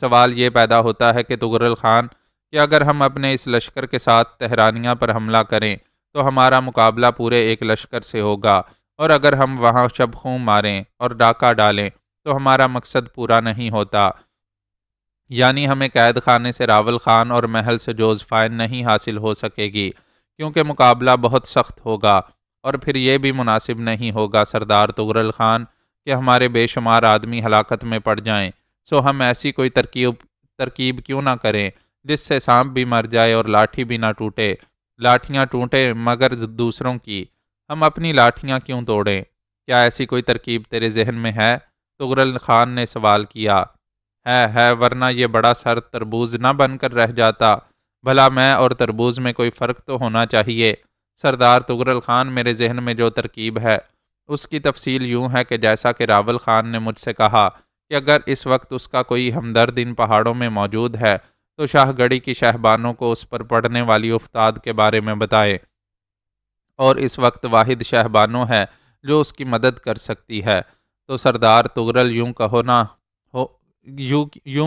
سوال یہ پیدا ہوتا ہے کہ تغرل خان، کہ اگر ہم اپنے اس لشکر کے ساتھ تہرانیہ پر حملہ کریں تو ہمارا مقابلہ پورے ایک لشکر سے ہوگا، اور اگر ہم وہاں شب خون ماریں اور ڈاکہ ڈالیں تو ہمارا مقصد پورا نہیں ہوتا، یعنی ہمیں قید خانے سے راول خان اور محل سے جوزفائن نہیں حاصل ہو سکے گی، کیونکہ مقابلہ بہت سخت ہوگا، اور پھر یہ بھی مناسب نہیں ہوگا سردار تغرل خان کہ ہمارے بے شمار آدمی ہلاکت میں پڑ جائیں، سو ہم ایسی کوئی ترکیب کیوں نہ کریں جس سے سانپ بھی مر جائے اور لاٹھی بھی نہ ٹوٹے۔ لاٹھیاں ٹوٹیں مگر دوسروں کی، ہم اپنی لاٹھیاں کیوں توڑیں؟ کیا ایسی کوئی ترکیب تیرے ذہن میں ہے؟ تغرل خان نے سوال کیا۔ ہے، ورنہ یہ بڑا سر تربوز نہ بن کر رہ جاتا۔ بھلا میں اور تربوز میں کوئی فرق تو ہونا چاہیے۔ سردار تغرل خان، میرے ذہن میں جو ترکیب ہے اس کی تفصیل یوں ہے کہ جیسا کہ راول خان نے مجھ سے کہا کہ اگر اس وقت اس کا کوئی ہمدرد ان پہاڑوں میں موجود ہے تو شاہ گڑھی کی شہبانوں کو اس پر پڑنے والی افتاد کے بارے میں بتائے، اور اس وقت واحد شہبانوں ہے جو اس کی مدد کر سکتی ہے۔ تو سردار تغرل، یوں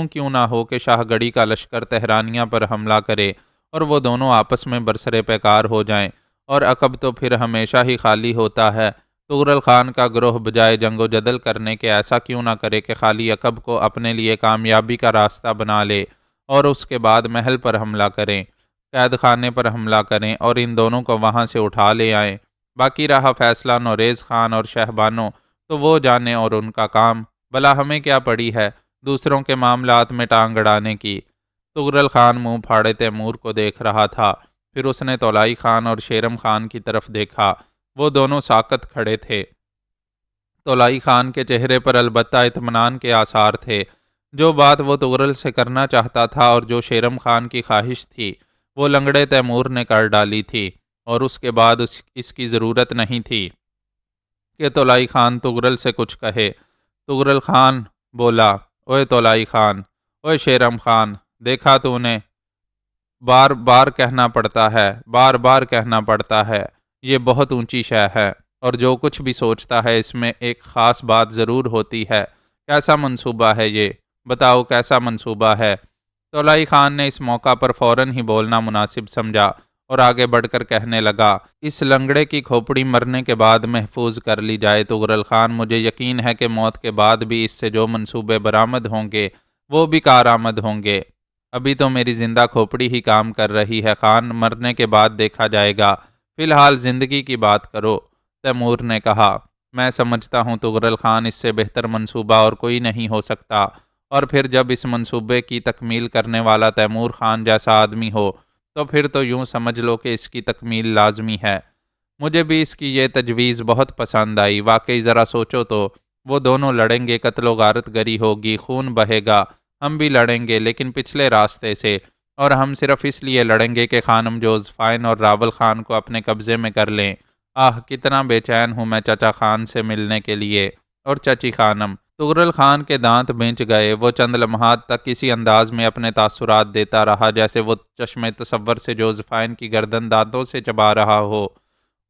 کیوں نہ ہو کہ شاہ گڑھی کا لشکر تہرانیہ پر حملہ کرے اور وہ دونوں آپس میں برسر پیکار ہو جائیں، اور عقب تو پھر ہمیشہ ہی خالی ہوتا ہے۔ تغرل خان کا گروہ بجائے جنگ و جدل کرنے کے ایسا کیوں نہ کرے کہ خالی عقب کو اپنے لیے کامیابی کا راستہ بنا لے، اور اس کے بعد محل پر حملہ کریں، قید خانے پر حملہ کریں اور ان دونوں کو وہاں سے اٹھا لے آئیں۔ باقی رہا فیصلہ نوریز خان اور شہبانوں، تو وہ جانے اور ان کا کام، بھلا ہمیں کیا پڑی ہے دوسروں کے معاملات میں ٹانگ اڑانے کی۔ تغرل خان منہ پھاڑے تیمور کو دیکھ رہا تھا، پھر اس نے تولائی خان اور شیرم خان کی طرف دیکھا، وہ دونوں ساکت کھڑے تھے۔ تولائی خان کے چہرے پر البتہ اطمینان کے آثار تھے۔ جو بات وہ تغرل سے کرنا چاہتا تھا اور جو شیرم خان کی خواہش تھی وہ لنگڑے تیمور نے کر ڈالی تھی، اور اس کے بعد اس کی ضرورت نہیں تھی کہ تولائی خان تغرل سے کچھ کہے۔ تغرل خان بولا، اوئے تولائی خان، اوئے شیرم خان، دیکھا تو نے، بار بار کہنا پڑتا ہے، یہ بہت اونچی شے ہے، اور جو کچھ بھی سوچتا ہے اس میں ایک خاص بات ضرور ہوتی ہے۔ کیسا منصوبہ ہے یہ؟ بتاؤ کیسا منصوبہ ہے؟ تولائی خان نے اس موقع پر فوراً ہی بولنا مناسب سمجھا اور آگے بڑھ کر کہنے لگا، اس لنگڑے کی کھوپڑی مرنے کے بعد محفوظ کر لی جائے تغرل خان، مجھے یقین ہے کہ موت کے بعد بھی اس سے جو منصوبے برآمد ہوں گے وہ بھی کارآمد ہوں گے۔ ابھی تو میری زندہ کھوپڑی ہی کام کر رہی ہے خان، مرنے کے بعد دیکھا جائے گا، فی الحال زندگی کی بات کرو۔ تیمور نے کہا، میں سمجھتا ہوں تغرل خان، اس سے بہتر منصوبہ اور کوئی نہیں ہو سکتا، اور پھر جب اس منصوبے کی تکمیل کرنے والا تیمور خان جیسا آدمی ہو تو پھر تو یوں سمجھ لو کہ اس کی تکمیل لازمی ہے۔ مجھے بھی اس کی یہ تجویز بہت پسند آئی، واقعی ذرا سوچو تو، وہ دونوں لڑیں گے، قتل و غارت گری ہوگی، خون بہے گا، ہم بھی لڑیں گے لیکن پچھلے راستے سے، اور ہم صرف اس لیے لڑیں گے کہ خانم جوزفائن اور راول خان کو اپنے قبضے میں کر لیں۔ کتنا بے چین ہوں میں چچا خان سے ملنے کے لیے، اور چچی خانم۔ تغرل خان کے دانت بھینچ گئے، وہ چند لمحات تک اسی انداز میں اپنے تاثرات دیتا رہا جیسے وہ چشم تصور سے جوزفائن کی گردن دانتوں سے چبا رہا ہو۔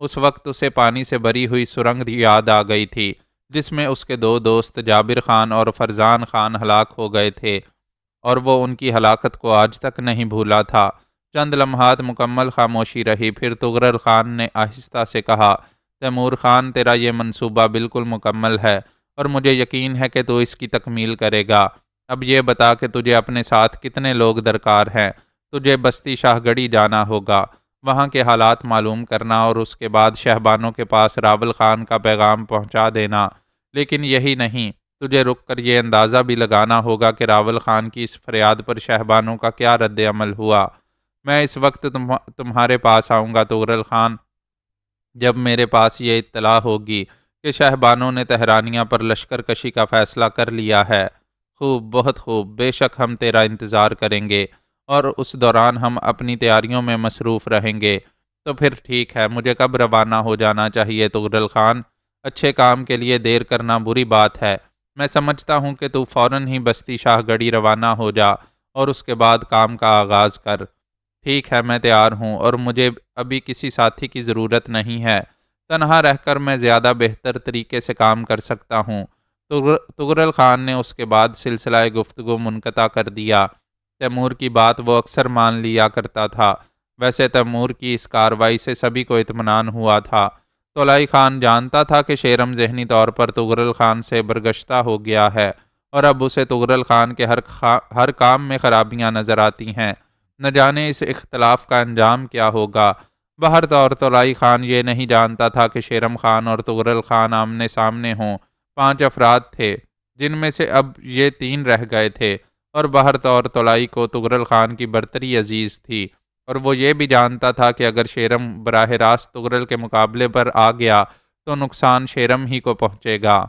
اس وقت اسے پانی سے بھری ہوئی سرنگ یاد آ گئی تھی جس میں اس کے دو دوست جابر خان اور فرزان خان ہلاک ہو گئے تھے، اور وہ ان کی ہلاکت کو آج تک نہیں بھولا تھا۔ چند لمحات مکمل خاموشی رہی، پھر تغرل خان نے آہستہ سے کہا، تیمور خان، تیرا یہ منصوبہ بالکل مکمل ہے اور مجھے یقین ہے کہ تو اس کی تکمیل کرے گا۔ اب یہ بتا کہ تجھے اپنے ساتھ کتنے لوگ درکار ہیں۔ تجھے بستی شاہ گڑھی جانا ہوگا، وہاں کے حالات معلوم کرنا اور اس کے بعد شہبانوں کے پاس راول خان کا پیغام پہنچا دینا۔ لیکن یہی نہیں، تجھے رک کر یہ اندازہ بھی لگانا ہوگا کہ راول خان کی اس فریاد پر شہبانوں کا کیا رد عمل ہوا۔ میں اس وقت تمہارے پاس آؤں گا تغرل خان، جب میرے پاس یہ اطلاع ہوگی کہ شہبانوں نے تہرانیہ پر لشکر کشی کا فیصلہ کر لیا ہے۔ خوب، بہت خوب، بے شک ہم تیرا انتظار کریں گے، اور اس دوران ہم اپنی تیاریوں میں مصروف رہیں گے۔ تو پھر ٹھیک ہے، مجھے کب روانہ ہو جانا چاہیے تغرل خان؟ اچھے کام کے لیے دیر کرنا بری بات ہے، میں سمجھتا ہوں کہ تو فوراً ہی بستی شاہ گڑھی روانہ ہو جا اور اس کے بعد کام کا آغاز کر۔ ٹھیک ہے، میں تیار ہوں، اور مجھے ابھی کسی ساتھی کی ضرورت نہیں ہے، تنہا رہ کر میں زیادہ بہتر طریقے سے کام کر سکتا ہوں۔ تغرل خان نے اس کے بعد سلسلہ گفتگو منقطع کر دیا۔ تیمور کی بات وہ اکثر مان لیا کرتا تھا، ویسے تیمور کی اس کارروائی سے سبھی کو اطمینان ہوا تھا۔ طولائی خان جانتا تھا کہ شیرم ذہنی طور پر تغرل خان سے برگشتہ ہو گیا ہے، اور اب اسے تغرل خان کے ہر کام میں خرابیاں نظر آتی ہیں۔ نہ جانے اس اختلاف کا انجام کیا ہوگا۔ بہر طور طولائی خان یہ نہیں جانتا تھا کہ شیرم خان اور تغرل خان آمنے سامنے ہوں۔ 5 افراد تھے، جن میں سے اب یہ 3 رہ گئے تھے، اور بہر طور طولائی کو تغرل خان کی برتری عزیز تھی، اور وہ یہ بھی جانتا تھا کہ اگر شیرم براہ راست تغرل کے مقابلے پر آ گیا تو نقصان شیرم ہی کو پہنچے گا۔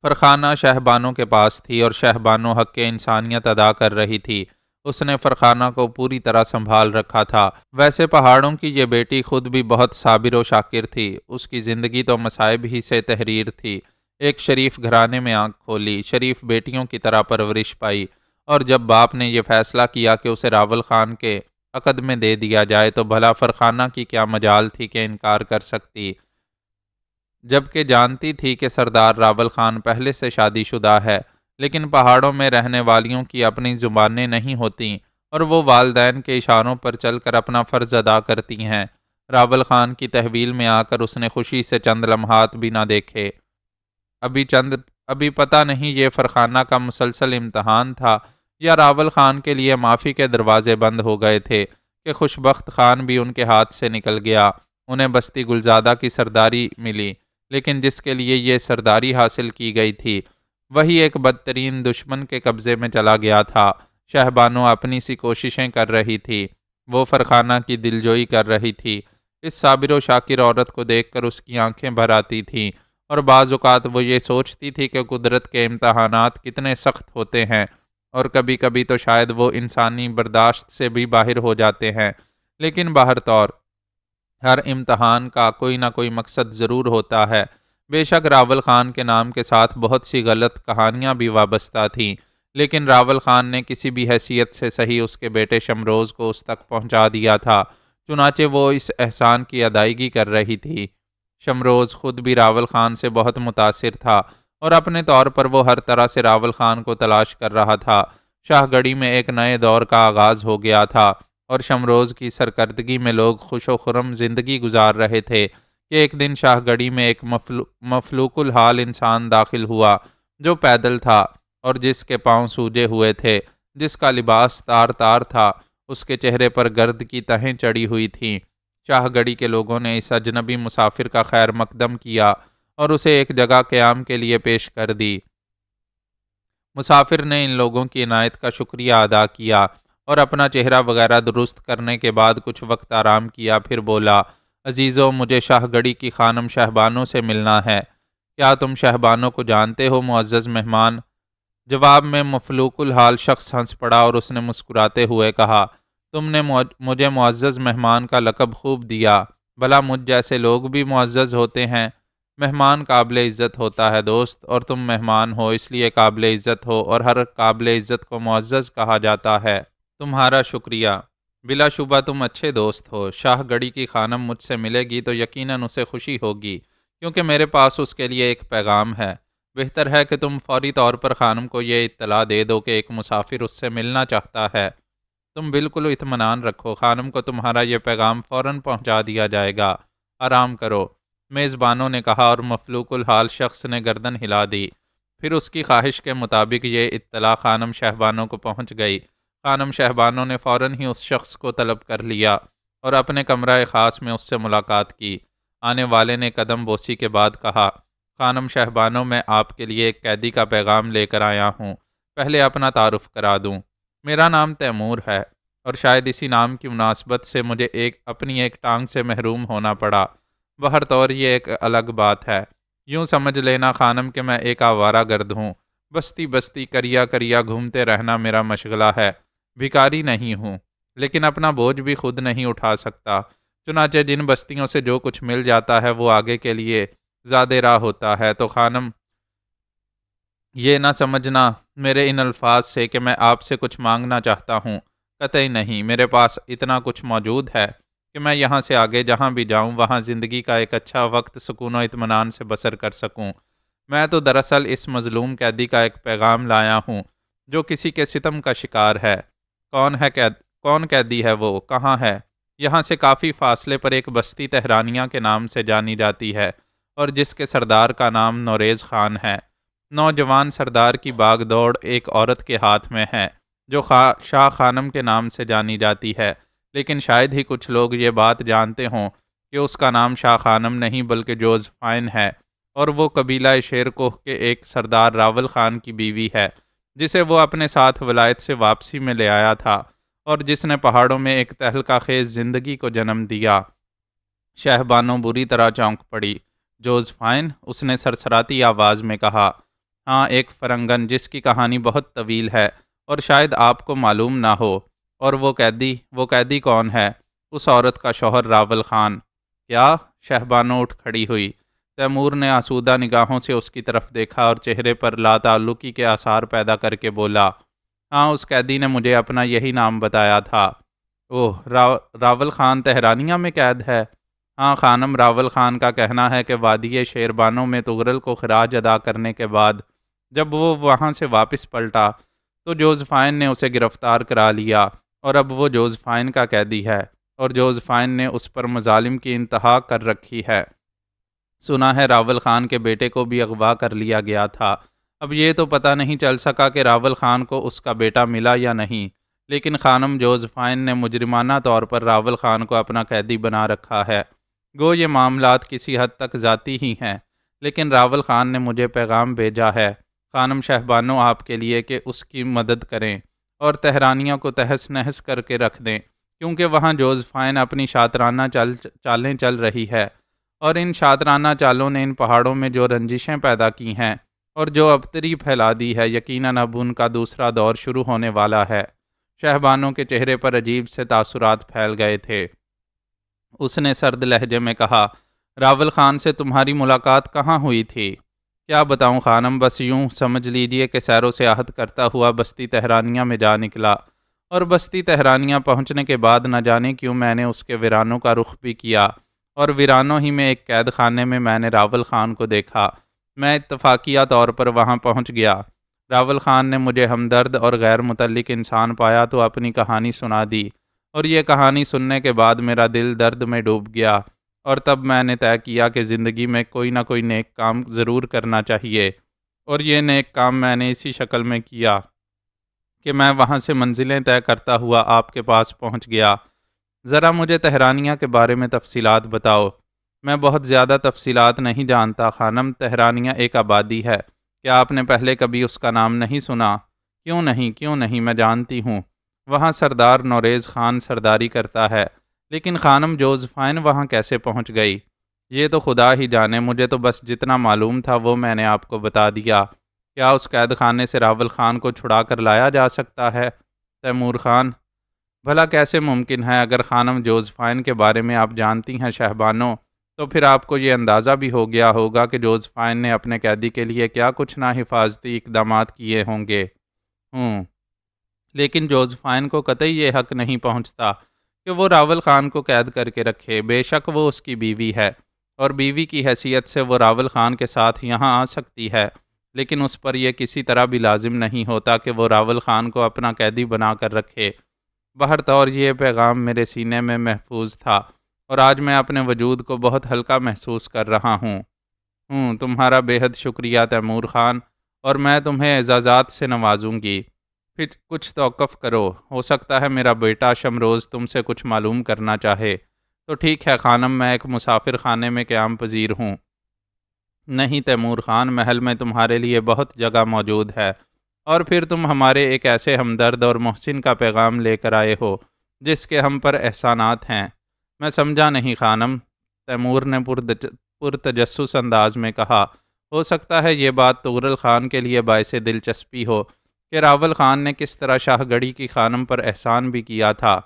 فرخانہ شہبانوں کے پاس تھی اور شہبانوں حق انسانیت ادا کر رہی تھی۔ اس نے فرخانہ کو پوری طرح سنبھال رکھا تھا۔ ویسے پہاڑوں کی یہ بیٹی خود بھی بہت صابر و شاکر تھی، اس کی زندگی تو مصائب ہی سے تحریر تھی۔ ایک شریف گھرانے میں آنکھ کھولی، شریف بیٹیوں کی طرح پرورش پائی، اور جب باپ نے یہ فیصلہ کیا کہ اسے راول خان کے عقد میں دے دیا جائے تو بھلا فرخانہ کی کیا مجال تھی کہ انکار کر سکتی، جبکہ جانتی تھی کہ سردار راول خان پہلے سے شادی شدہ ہے۔ لیکن پہاڑوں میں رہنے والیوں کی اپنی زبانیں نہیں ہوتیں، اور وہ والدین کے اشاروں پر چل کر اپنا فرض ادا کرتی ہیں۔ راول خان کی تحویل میں آ کر اس نے خوشی سے چند لمحات بھی نہ دیکھے۔ ابھی پتہ نہیں یہ فرخانہ کا مسلسل امتحان تھا یا راول خان کے لیے معافی کے دروازے بند ہو گئے تھے کہ خوشبخت خان بھی ان کے ہاتھ سے نکل گیا۔ انہیں بستی گلزادہ کی سرداری ملی، لیکن جس کے لیے یہ سرداری حاصل کی گئی تھی وہی ایک بدترین دشمن کے قبضے میں چلا گیا تھا۔ شہبانو اپنی سی کوششیں کر رہی تھی، وہ فرخانہ کی دلجوئی کر رہی تھی۔ اس صابر و شاکر عورت کو دیکھ کر اس کی آنکھیں بھر آتی تھیں، اور بعض اوقات وہ یہ سوچتی تھی کہ قدرت کے امتحانات کتنے سخت ہوتے ہیں، اور کبھی کبھی تو شاید وہ انسانی برداشت سے بھی باہر ہو جاتے ہیں۔ لیکن باہر طور ہر امتحان کا کوئی نہ کوئی مقصد ضرور ہوتا ہے۔ بے شک راول خان کے نام کے ساتھ بہت سی غلط کہانیاں بھی وابستہ تھیں، لیکن راول خان نے کسی بھی حیثیت سے صحیح اس کے بیٹے شمروز کو اس تک پہنچا دیا تھا، چنانچہ وہ اس احسان کی ادائیگی کر رہی تھی۔ شمروز خود بھی راول خان سے بہت متاثر تھا، اور اپنے طور پر وہ ہر طرح سے راول خان کو تلاش کر رہا تھا۔ شاہ گڑھی میں ایک نئے دور کا آغاز ہو گیا تھا۔ اور شمروز کی سرکردگی میں لوگ خوش و خرم زندگی گزار رہے تھے کہ ایک دن شاہ گڑھی میں ایک مفلوق الحال انسان داخل ہوا جو پیدل تھا اور جس کے پاؤں سوجے ہوئے تھے، جس کا لباس تار تار تھا، اس کے چہرے پر گرد کی تہیں چڑھی ہوئی تھیں۔ شاہ گڑھی کے لوگوں نے اس اجنبی مسافر کا خیر مقدم کیا اور اسے ایک جگہ قیام کے لیے پیش کر دی۔ مسافر نے ان لوگوں کی عنایت کا شکریہ ادا کیا اور اپنا چہرہ وغیرہ درست کرنے کے بعد کچھ وقت آرام کیا، پھر بولا، عزیزو، مجھے شاہ گڑھی کی خانم شہبانو سے ملنا ہے۔ کیا تم شہبانو کو جانتے ہو معزز مہمان؟ جواب میں مفلوق الحال شخص ہنس پڑا اور اس نے مسکراتے ہوئے کہا، تم نے مجھے معزز مہمان کا لقب خوب دیا، بھلا مجھ جیسے لوگ بھی معزز ہوتے ہیں؟ مہمان قابل عزت ہوتا ہے دوست، اور تم مہمان ہو اس لیے قابل عزت ہو، اور ہر قابل عزت کو معزز کہا جاتا ہے۔ تمہارا شکریہ، بلا شبہ تم اچھے دوست ہو۔ شاہ گڑھی کی خانم مجھ سے ملے گی تو یقیناً اسے خوشی ہوگی، کیونکہ میرے پاس اس کے لیے ایک پیغام ہے۔ بہتر ہے کہ تم فوری طور پر خانم کو یہ اطلاع دے دو کہ ایک مسافر اس سے ملنا چاہتا ہے۔ تم بالکل اطمینان رکھو، خانم کو تمہارا یہ پیغام فوراً پہنچا دیا جائے گا۔ آرام کرو، میزبانوں نے کہا، اور مفلوق الحال شخص نے گردن ہلا دی۔ پھر اس کی خواہش کے مطابق یہ اطلاع خانم شہبانو کو پہنچ گئی۔ خانم شہبانو نے فوراً ہی اس شخص کو طلب کر لیا اور اپنے کمرہ خاص میں اس سے ملاقات کی۔ آنے والے نے قدم بوسی کے بعد کہا، خانم شہبانو، میں آپ کے لیے ایک قیدی کا پیغام لے کر آیا ہوں۔ پہلے اپنا تعارف کرا دوں، میرا نام تیمور ہے، اور شاید اسی نام کی مناسبت سے مجھے اپنی ایک ٹانگ سے محروم ہونا پڑا۔ بہرطور یہ ایک الگ بات ہے۔ یوں سمجھ لینا خانم کہ میں ایک آوارہ گرد ہوں، بستی بستی کریا کریا گھومتے رہنا میرا مشغلہ ہے۔ بھکاری نہیں ہوں، لیکن اپنا بوجھ بھی خود نہیں اٹھا سکتا، چنانچہ جن بستیوں سے جو کچھ مل جاتا ہے وہ آگے کے لیے زیادہ راہ ہوتا ہے۔ تو خانم، یہ نہ سمجھنا میرے ان الفاظ سے کہ میں آپ سے کچھ مانگنا چاہتا ہوں، قطعی نہیں۔ میرے پاس اتنا کچھ موجود ہے کہ میں یہاں سے آگے جہاں بھی جاؤں وہاں زندگی کا ایک اچھا وقت سکون و اطمینان سے بسر کر سکوں۔ میں تو دراصل اس مظلوم قیدی کا ایک پیغام لایا ہوں جو کسی کے ستم کا شکار ہے۔ کون قیدی ہے وہ؟ کہاں ہے؟ یہاں سے کافی فاصلے پر ایک بستی تہرانیہ کے نام سے جانی جاتی ہے، اور جس کے سردار کا نام نوریز خان ہے۔ نوجوان سردار کی باغ دوڑ ایک عورت کے ہاتھ میں ہے جو شاہ خانم کے نام سے جانی جاتی ہے، لیکن شاید ہی کچھ لوگ یہ بات جانتے ہوں کہ اس کا نام شاہ خانم نہیں بلکہ جوزفائن ہے، اور وہ قبیلہ شیر کوہ کے ایک سردار راول خان کی بیوی ہے، جسے وہ اپنے ساتھ ولایت سے واپسی میں لے آیا تھا، اور جس نے پہاڑوں میں ایک تہلکہ خیز زندگی کو جنم دیا۔ شہبانو بری طرح چونک پڑی۔ جوزفائن؟ اس نے سرسراتی آواز میں کہا۔ ہاں، ایک فرنگن جس کی کہانی بہت طویل ہے اور شاید آپ کو معلوم نہ ہو۔ اور وہ قیدی کون ہے؟ اس عورت کا شوہر راول خان۔ کیا؟ شہبانو اٹھ کھڑی ہوئی۔ تیمور نے آسودہ نگاہوں سے اس کی طرف دیکھا اور چہرے پر لا تعلقی کے آثار پیدا کر کے بولا، ہاں، اس قیدی نے مجھے اپنا یہی نام بتایا تھا۔ اوہ، راول خان تہرانیہ میں قید ہے؟ ہاں، خانم راول خان کا کہنا ہے کہ وادی شیربانو میں تغرل کو خراج ادا کرنے کے بعد جب وہ وہاں سے واپس پلٹا تو جوزفائن نے اسے گرفتار کرا لیا، اور اب وہ جوزفائن کا قیدی ہے، اور جوزفائن نے اس پر مظالم کی انتہا کر رکھی ہے۔ سنا ہے راول خان کے بیٹے کو بھی اغوا کر لیا گیا تھا۔ اب یہ تو پتہ نہیں چل سکا کہ راول خان کو اس کا بیٹا ملا یا نہیں، لیکن خانم جوزفائن نے مجرمانہ طور پر راول خان کو اپنا قیدی بنا رکھا ہے۔ گو یہ معاملات کسی حد تک ذاتی ہی ہیں، لیکن راول خان نے مجھے پیغام بھیجا ہے خانم شہبانو آپ کے لیے کہ اس کی مدد کریں اور تہرانیہ کو تہس نہس کر کے رکھ دیں، کیونکہ وہاں جوزفائن اپنی شاطرانہ چالیں چل رہی ہے، اور ان شاطرانہ چالوں نے ان پہاڑوں میں جو رنجشیں پیدا کی ہیں اور جو ابتری پھیلا دی ہے، یقیناً اب ان کا دوسرا دور شروع ہونے والا ہے۔ شہبانو کے چہرے پر عجیب سے تاثرات پھیل گئے تھے۔ اس نے سرد لہجے میں کہا، راول خان سے تمہاری ملاقات کہاں ہوئی تھی؟ کیا بتاؤں خانم، بس یوں سمجھ لیجئے کہ سیر و سیاحت کرتا ہوا بستی تہرانیہ میں جا نکلا، اور بستی تہرانیہ پہنچنے کے بعد نہ جانے کیوں میں نے اس کے ویرانوں کا رخ بھی کیا، اور ویرانوں ہی میں ایک قید خانے میں نے راول خان کو دیکھا۔ میں اتفاقیہ طور پر وہاں پہنچ گیا۔ راول خان نے مجھے ہمدرد اور غیر متعلق انسان پایا تو اپنی کہانی سنا دی، اور یہ کہانی سننے کے بعد میرا دل درد میں ڈوب گیا، اور تب میں نے طے کیا کہ زندگی میں کوئی نہ کوئی نیک کام ضرور کرنا چاہیے، اور یہ نیک کام میں نے اسی شکل میں کیا کہ میں وہاں سے منزلیں طے کرتا ہوا آپ کے پاس پہنچ گیا۔ ذرا مجھے تہرانیہ کے بارے میں تفصیلات بتاؤ۔ میں بہت زیادہ تفصیلات نہیں جانتا خانم۔ تہرانیہ ایک آبادی ہے، کیا آپ نے پہلے کبھی اس کا نام نہیں سنا؟ کیوں نہیں، میں جانتی ہوں، وہاں سردار نوریز خان سرداری کرتا ہے، لیکن خانم جوزفائن وہاں کیسے پہنچ گئی؟ یہ تو خدا ہی جانے، مجھے تو بس جتنا معلوم تھا وہ میں نے آپ کو بتا دیا۔ کیا اس قید خانے سے راول خان کو چھڑا کر لایا جا سکتا ہے؟ تیمور خان: بھلا کیسے ممکن ہے؟ اگر خانم جوزفائن کے بارے میں آپ جانتی ہیں شہبانو، تو پھر آپ کو یہ اندازہ بھی ہو گیا ہوگا کہ جوزفائن نے اپنے قیدی کے لیے کیا کچھ ناحفاظتی اقدامات کیے ہوں گے۔ لیکن جوزفائن کو قطعی یہ حق نہیں پہنچتا کہ وہ راول خان کو قید کر کے رکھے۔ بے شک وہ اس کی بیوی ہے، اور بیوی کی حیثیت سے وہ راول خان کے ساتھ یہاں آ سکتی ہے، لیکن اس پر یہ کسی طرح بھی لازم نہیں ہوتا کہ وہ راول خان کو اپنا قیدی بنا کر رکھے۔ بہرطور یہ پیغام میرے سینے میں محفوظ تھا، اور آج میں اپنے وجود کو بہت ہلکا محسوس کر رہا ہوں۔ تمہارا بے حد شکریہ تیمور خان، اور میں تمہیں اعزازات سے نوازوں گی۔ پھر کچھ توقف کرو، ہو سکتا ہے میرا بیٹا شمروز تم سے کچھ معلوم کرنا چاہے۔ تو ٹھیک ہے خانم، میں ایک مسافر خانے میں قیام پذیر ہوں۔ نہیں تیمور خان، محل میں تمہارے لیے بہت جگہ موجود ہے، اور پھر تم ہمارے ایک ایسے ہمدرد اور محسن کا پیغام لے کر آئے ہو جس کے ہم پر احسانات ہیں۔ میں سمجھا نہیں خانم، تیمور نے پرتجسس انداز میں کہا۔ ہو سکتا ہے یہ بات تغرل خان کے لیے باعث دلچسپی ہو کہ راول خان نے کس طرح شاہ گڑھی کی خانم پر احسان بھی کیا تھا۔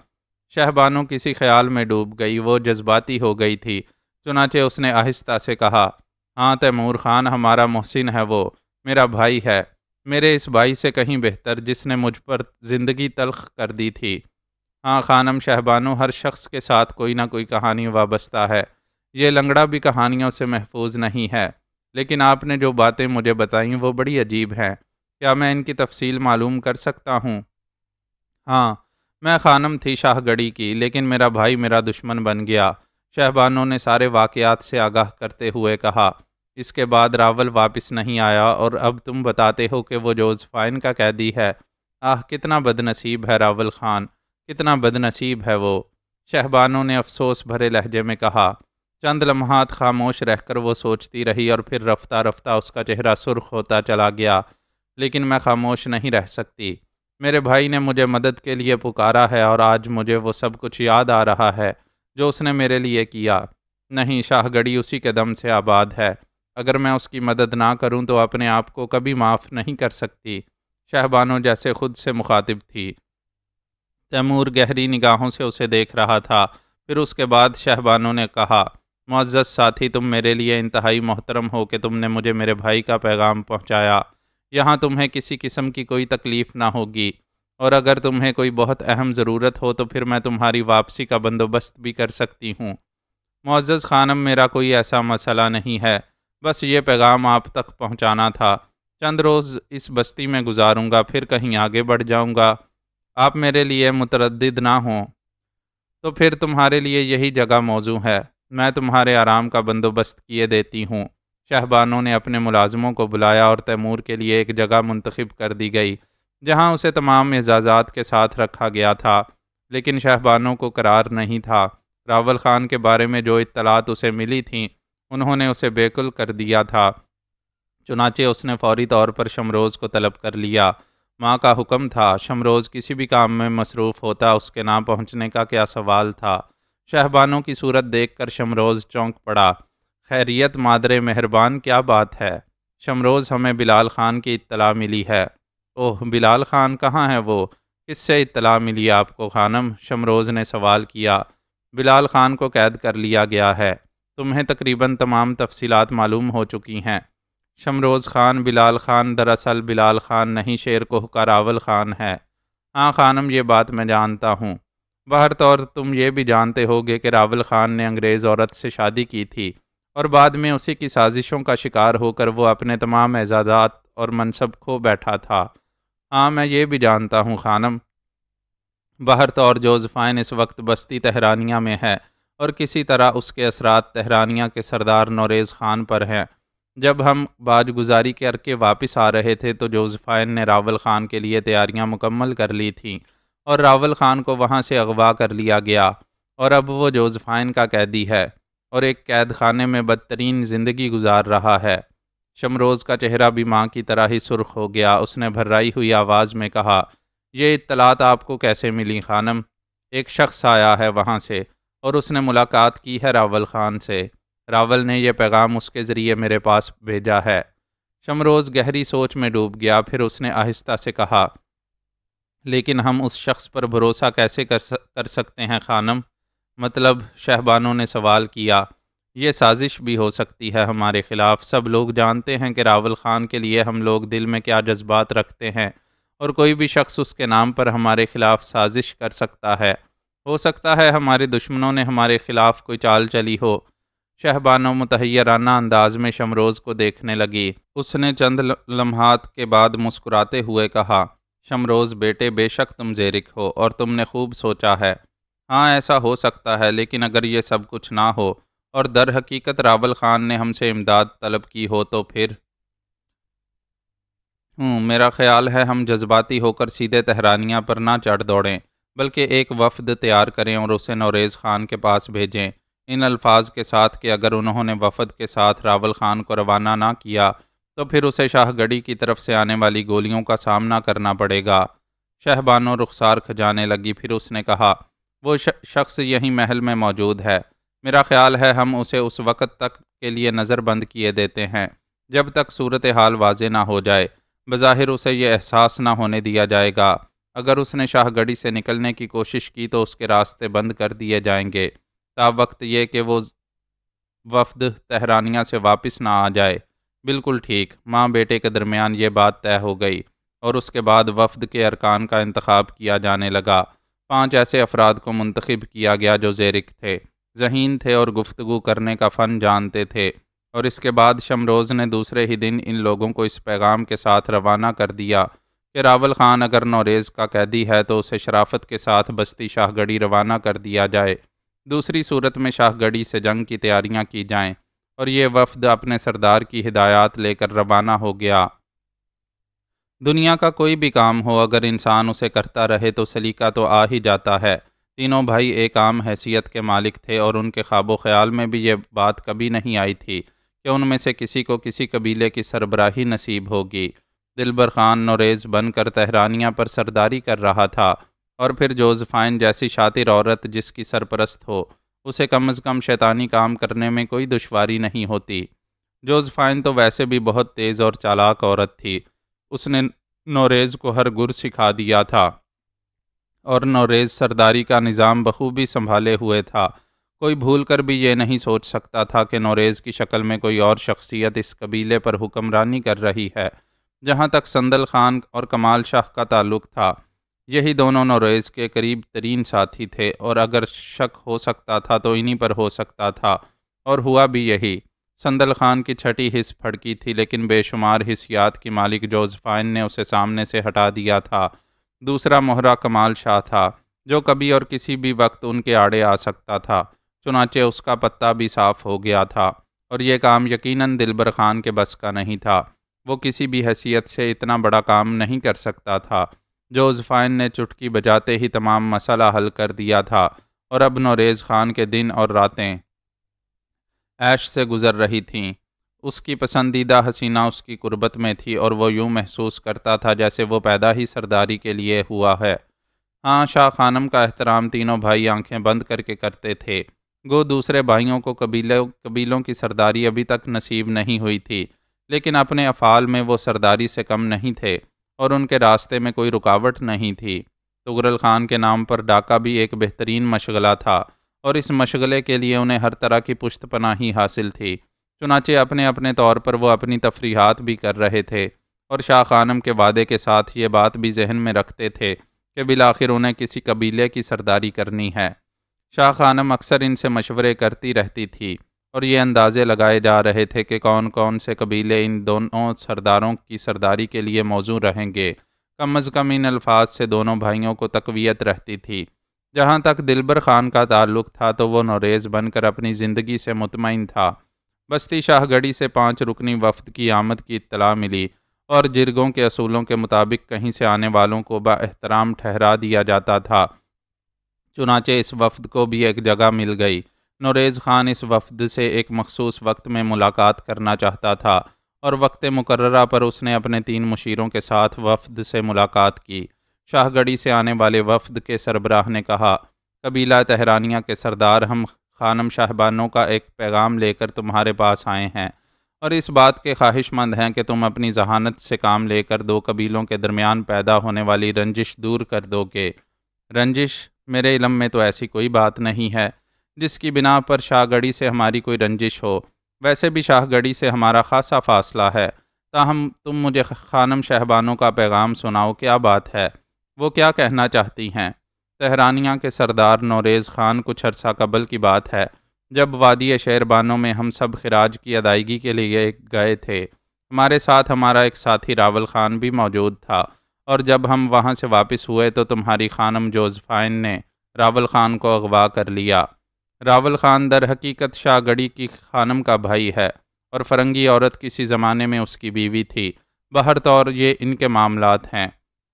شہبانو کسی خیال میں ڈوب گئی، وہ جذباتی ہو گئی تھی، چنانچہ اس نے آہستہ سے کہا، ہاں تیمور خان، ہمارا محسن ہے، وہ میرا بھائی ہے، میرے اس بھائی سے کہیں بہتر جس نے مجھ پر زندگی تلخ کر دی تھی۔ ہاں خانم شہبانو، ہر شخص کے ساتھ کوئی نہ کوئی کہانی وابستہ ہے، یہ لنگڑا بھی کہانیوں سے محفوظ نہیں ہے، لیکن آپ نے جو باتیں مجھے بتائیں وہ بڑی عجیب ہیں، کیا میں ان کی تفصیل معلوم کر سکتا ہوں؟ ہاں، میں خانم تھی شاہ گڑھی کی، لیکن میرا بھائی میرا دشمن بن گیا۔ شہبانو نے سارے واقعات سے آگاہ کرتے ہوئے کہا۔ اس کے بعد راول واپس نہیں آیا، اور اب تم بتاتے ہو کہ وہ جوزفائن کا قیدی ہے۔ آہ، کتنا بد نصیب ہے راول خان، کتنا بد نصیب ہے وہ، شہبانو نے افسوس بھرے لہجے میں کہا۔ چند لمحات خاموش رہ کر وہ سوچتی رہی، اور پھر رفتہ رفتہ اس کا چہرہ سرخ ہوتا چلا گیا۔ لیکن میں خاموش نہیں رہ سکتی، میرے بھائی نے مجھے مدد کے لیے پکارا ہے، اور آج مجھے وہ سب کچھ یاد آ رہا ہے جو اس نے میرے لیے کیا۔ نہیں، شاہ گڑھی اسی کے دم سے آباد ہے، اگر میں اس کی مدد نہ کروں تو اپنے آپ کو کبھی معاف نہیں کر سکتی۔ شہبانو جیسے خود سے مخاطب تھی۔ تیمور گہری نگاہوں سے اسے دیکھ رہا تھا، پھر اس کے بعد شہبانو نے کہا، معزز ساتھی، تم میرے لیے انتہائی محترم ہو کہ تم نے مجھے میرے بھائی کا پیغام پہنچایا۔ یہاں تمہیں کسی قسم کی کوئی تکلیف نہ ہوگی، اور اگر تمہیں کوئی بہت اہم ضرورت ہو تو پھر میں تمہاری واپسی کا بندوبست بھی کر سکتی ہوں۔ معزز خانم، میرا کوئی ایسا مسئلہ نہیں ہے، بس یہ پیغام آپ تک پہنچانا تھا۔ چند روز اس بستی میں گزاروں گا، پھر کہیں آگے بڑھ جاؤں گا۔ آپ میرے لیے متردد نہ ہوں تو پھر تمہارے لیے یہی جگہ موزوں ہے، میں تمہارے آرام کا بندوبست کیے دیتی ہوں۔ شہبانو نے اپنے ملازموں کو بلایا، اور تیمور کے لیے ایک جگہ منتخب کر دی گئی جہاں اسے تمام اعزازات کے ساتھ رکھا گیا تھا، لیکن شہبانو کو قرار نہیں تھا۔ راول خان کے بارے میں جو اطلاعات اسے ملی تھیں انہوں نے اسے بیکل کر دیا تھا، چنانچہ اس نے فوری طور پر شمروز کو طلب کر لیا۔ ماں کا حکم تھا، شمروز کسی بھی کام میں مصروف ہوتا، اس کے نہ پہنچنے کا کیا سوال تھا۔ شہبانو کی صورت دیکھ کر شمروز چونک پڑا۔ خیریت مادر مہربان، کیا بات ہے؟ شمروز، ہمیں بلال خان کی اطلاع ملی ہے۔ اوہ، بلال خان کہاں ہے وہ؟ کس سے اطلاع ملی آپ کو خانم؟ شمروز نے سوال کیا۔ بلال خان کو قید کر لیا گیا ہے، تمہیں تقریباً تمام تفصیلات معلوم ہو چکی ہیں۔ شمروز خان، بلال خان دراصل بلال خان نہیں، شیر کوہ کا راول خان ہے۔ ہاں خانم، یہ بات میں جانتا ہوں۔ بہرطور تم یہ بھی جانتے ہوگے کہ راول خان نے انگریز عورت سے شادی کی تھی، اور بعد میں اسی کی سازشوں کا شکار ہو کر وہ اپنے تمام اعزازات اور منصب کھو بیٹھا تھا۔ ہاں، میں یہ بھی جانتا ہوں خانم۔ بہر طور جوزفائن اس وقت بستی تہرانیہ میں ہے اور کسی طرح اس کے اثرات تہرانیہ کے سردار نوریز خان پر ہیں۔ جب ہم باج گزاری کر کے واپس آ رہے تھے تو جوزفائن نے راول خان کے لیے تیاریاں مکمل کر لی تھیں اور راول خان کو وہاں سے اغوا کر لیا گیا اور اب وہ جوزفائن کا قیدی ہے اور ایک قید خانے میں بدترین زندگی گزار رہا ہے۔ شمروز کا چہرہ بھی ماں کی طرح ہی سرخ ہو گیا۔ اس نے بھرائی ہوئی آواز میں کہا، یہ اطلاعات آپ کو کیسے ملی خانم؟ ایک شخص آیا ہے وہاں سے اور اس نے ملاقات کی ہے راول خان سے۔ راول نے یہ پیغام اس کے ذریعے میرے پاس بھیجا ہے۔ شمروز گہری سوچ میں ڈوب گیا، پھر اس نے آہستہ سے کہا، لیکن ہم اس شخص پر بھروسہ کیسے کر سکتے ہیں خانم؟ مطلب؟ شہبانو نے سوال کیا۔ یہ سازش بھی ہو سکتی ہے ہمارے خلاف۔ سب لوگ جانتے ہیں کہ راول خان کے لیے ہم لوگ دل میں کیا جذبات رکھتے ہیں اور کوئی بھی شخص اس کے نام پر ہمارے خلاف سازش کر سکتا ہے۔ ہو سکتا ہے ہمارے دشمنوں نے ہمارے خلاف کوئی چال چلی ہو۔ شہبانو متحیرانہ انداز میں شمروز کو دیکھنے لگی۔ اس نے چند لمحات کے بعد مسکراتے ہوئے کہا، شمروز بیٹے، بے شک تم زیرک ہو اور تم نے خوب سوچا ہے۔ ہاں ایسا ہو سکتا ہے، لیکن اگر یہ سب کچھ نہ ہو اور در حقیقت راول خان نے ہم سے امداد طلب کی ہو تو پھر؟ میرا خیال ہے ہم جذباتی ہو کر سیدھے تہرانیہ پر نہ چڑھ دوڑیں، بلکہ ایک وفد تیار کریں اور اسے نوریز خان کے پاس بھیجیں، ان الفاظ کے ساتھ کہ اگر انہوں نے وفد کے ساتھ راول خان کو روانہ نہ کیا تو پھر اسے شاہ گڑھی کی طرف سے آنے والی گولیوں کا سامنا کرنا پڑے گا۔ شہبانو رخسار کھجانے لگی، پھر اس نے کہا، وہ شخص یہیں محل میں موجود ہے۔ میرا خیال ہے ہم اسے اس وقت تک کے لیے نظر بند کیے دیتے ہیں جب تک صورتحال واضح نہ ہو جائے۔ بظاہر اسے یہ احساس نہ ہونے دیا جائے گا۔ اگر اس نے شاہ گڑھی سے نکلنے کی کوشش کی تو اس کے راستے بند کر دیے جائیں گے تا وقت یہ کہ وہ وفد تہرانیہ سے واپس نہ آ جائے۔ بالکل ٹھیک۔ ماں بیٹے کے درمیان یہ بات طے ہو گئی اور اس کے بعد وفد کے ارکان کا انتخاب کیا جانے لگا۔ 5 ایسے افراد کو منتخب کیا گیا جو زیرک تھے، ذہین تھے اور گفتگو کرنے کا فن جانتے تھے، اور اس کے بعد شمروز نے دوسرے ہی دن ان لوگوں کو اس پیغام کے ساتھ روانہ کر دیا کہ راول خان اگر نوریز کا قیدی ہے تو اسے شرافت کے ساتھ بستی شاہ گڑھی روانہ کر دیا جائے، دوسری صورت میں شاہ گڑھی سے جنگ کی تیاریاں کی جائیں، اور یہ وفد اپنے سردار کی ہدایات لے کر روانہ ہو گیا۔ دنیا کا کوئی بھی کام ہو، اگر انسان اسے کرتا رہے تو سلیقہ تو آ ہی جاتا ہے۔ تینوں بھائی ایک عام حیثیت کے مالک تھے اور ان کے خواب و خیال میں بھی یہ بات کبھی نہیں آئی تھی کہ ان میں سے کسی کو کسی قبیلے کی سربراہی نصیب ہوگی۔ دلبر خان نوریز بن کر تہرانیہ پر سرداری کر رہا تھا، اور پھر جوزفائن جیسی شاطر عورت جس کی سرپرست ہو، اسے کم از کم شیطانی کام کرنے میں کوئی دشواری نہیں ہوتی۔ جوزفائن تو ویسے بھی بہت تیز اور چالاک عورت تھی۔ اس نے نوریز کو ہر گر سکھا دیا تھا اور نوریز سرداری کا نظام بخوبی سنبھالے ہوئے تھا۔ کوئی بھول کر بھی یہ نہیں سوچ سکتا تھا کہ نوریز کی شکل میں کوئی اور شخصیت اس قبیلے پر حکمرانی کر رہی ہے۔ جہاں تک سندل خان اور کمال شاہ کا تعلق تھا، یہی دونوں نوریز کے قریب ترین ساتھی تھے، اور اگر شک ہو سکتا تھا تو انہی پر ہو سکتا تھا، اور ہوا بھی یہی۔ سندل خان کی چھٹی حس پھڑکی تھی، لیکن بے شمار حسیات کی مالک جوزفائن نے اسے سامنے سے ہٹا دیا تھا۔ دوسرا مہرہ کمال شاہ تھا، جو کبھی اور کسی بھی وقت ان کے آڑے آ سکتا تھا، چنانچہ اس کا پتہ بھی صاف ہو گیا تھا، اور یہ کام یقیناً دلبر خان کے بس کا نہیں تھا۔ وہ کسی بھی حیثیت سے اتنا بڑا کام نہیں کر سکتا تھا۔ جوزفائن نے چٹکی بجاتے ہی تمام مسئلہ حل کر دیا تھا، اور اب نوریز خان کے دن اور راتیں عیش سے گزر رہی تھیں۔ اس کی پسندیدہ حسینہ اس کی قربت میں تھی، اور وہ یوں محسوس کرتا تھا جیسے وہ پیدا ہی سرداری کے لیے ہوا ہے۔ ہاں، شاہ خانم کا احترام تینوں بھائی آنکھیں بند کر کے کرتے تھے۔ گو دوسرے بھائیوں کو قبیلوں کی سرداری ابھی تک نصیب نہیں ہوئی تھی، لیکن اپنے افعال میں وہ سرداری سے کم نہیں تھے، اور ان کے راستے میں کوئی رکاوٹ نہیں تھی۔ تغرل خان کے نام پر ڈاکہ بھی ایک بہترین مشغلہ تھا، اور اس مشغلے کے لیے انہیں ہر طرح کی پشت پناہی حاصل تھی۔ چنانچہ اپنے اپنے طور پر وہ اپنی تفریحات بھی کر رہے تھے، اور شاہ خانم کے وعدے کے ساتھ یہ بات بھی ذہن میں رکھتے تھے کہ بالآخر انہیں کسی قبیلے کی سرداری کرنی ہے۔ شاہ خانم اکثر ان سے مشورے کرتی رہتی تھی، اور یہ اندازے لگائے جا رہے تھے کہ کون کون سے قبیلے ان دونوں سرداروں کی سرداری کے لیے موزوں رہیں گے۔ کم از کم ان الفاظ سے دونوں بھائیوں کو تقویت رہتی تھی۔ جہاں تک دلبر خان کا تعلق تھا تو وہ نوریز بن کر اپنی زندگی سے مطمئن تھا۔ بستی شاہ گڑھی سے 5 رکنی وفد کی آمد کی اطلاع ملی اور جرگوں کے اصولوں کے مطابق کہیں سے آنے والوں کو با احترام ٹھہرا دیا جاتا تھا۔ چنانچہ اس وفد کو بھی ایک جگہ مل گئی۔ نوریز خان اس وفد سے ایک مخصوص وقت میں ملاقات کرنا چاہتا تھا اور وقت مقررہ پر اس نے اپنے 3 مشیروں کے ساتھ وفد سے ملاقات کی۔ شاہ گڑھی سے آنے والے وفد کے سربراہ نے کہا، قبیلہ تہرانیہ کے سردار، ہم خانم شاہبانوں کا ایک پیغام لے کر تمہارے پاس آئے ہیں اور اس بات کے خواہش مند ہیں کہ تم اپنی ذہانت سے کام لے کر 2 قبیلوں کے درمیان پیدا ہونے والی رنجش دور کر دو گے۔ رنجش؟ میرے علم میں تو ایسی کوئی بات نہیں ہے جس کی بنا پر شاہ گڑھی سے ہماری کوئی رنجش ہو۔ ویسے بھی شاہ گڑھی سے ہمارا خاصا فاصلہ ہے، تاہم تم مجھے خانم شاہبانوں کا پیغام سناؤ، کیا بات ہے؟ وہ کیا کہنا چاہتی ہیں؟ تہرانیہ کے سردار نوریز خان، کچھ عرصہ قبل کی بات ہے جب وادی شیربانوں میں ہم سب خراج کی ادائیگی کے لیے گئے تھے، ہمارے ساتھ ہمارا ایک ساتھی راول خان بھی موجود تھا، اور جب ہم وہاں سے واپس ہوئے تو تمہاری خانم جوزفائن نے راول خان کو اغوا کر لیا۔ راول خان در حقیقت شاہ گڑھی کی خانم کا بھائی ہے اور فرنگی عورت کسی زمانے میں اس کی بیوی تھی۔ بہرطور یہ ان کے معاملات ہیں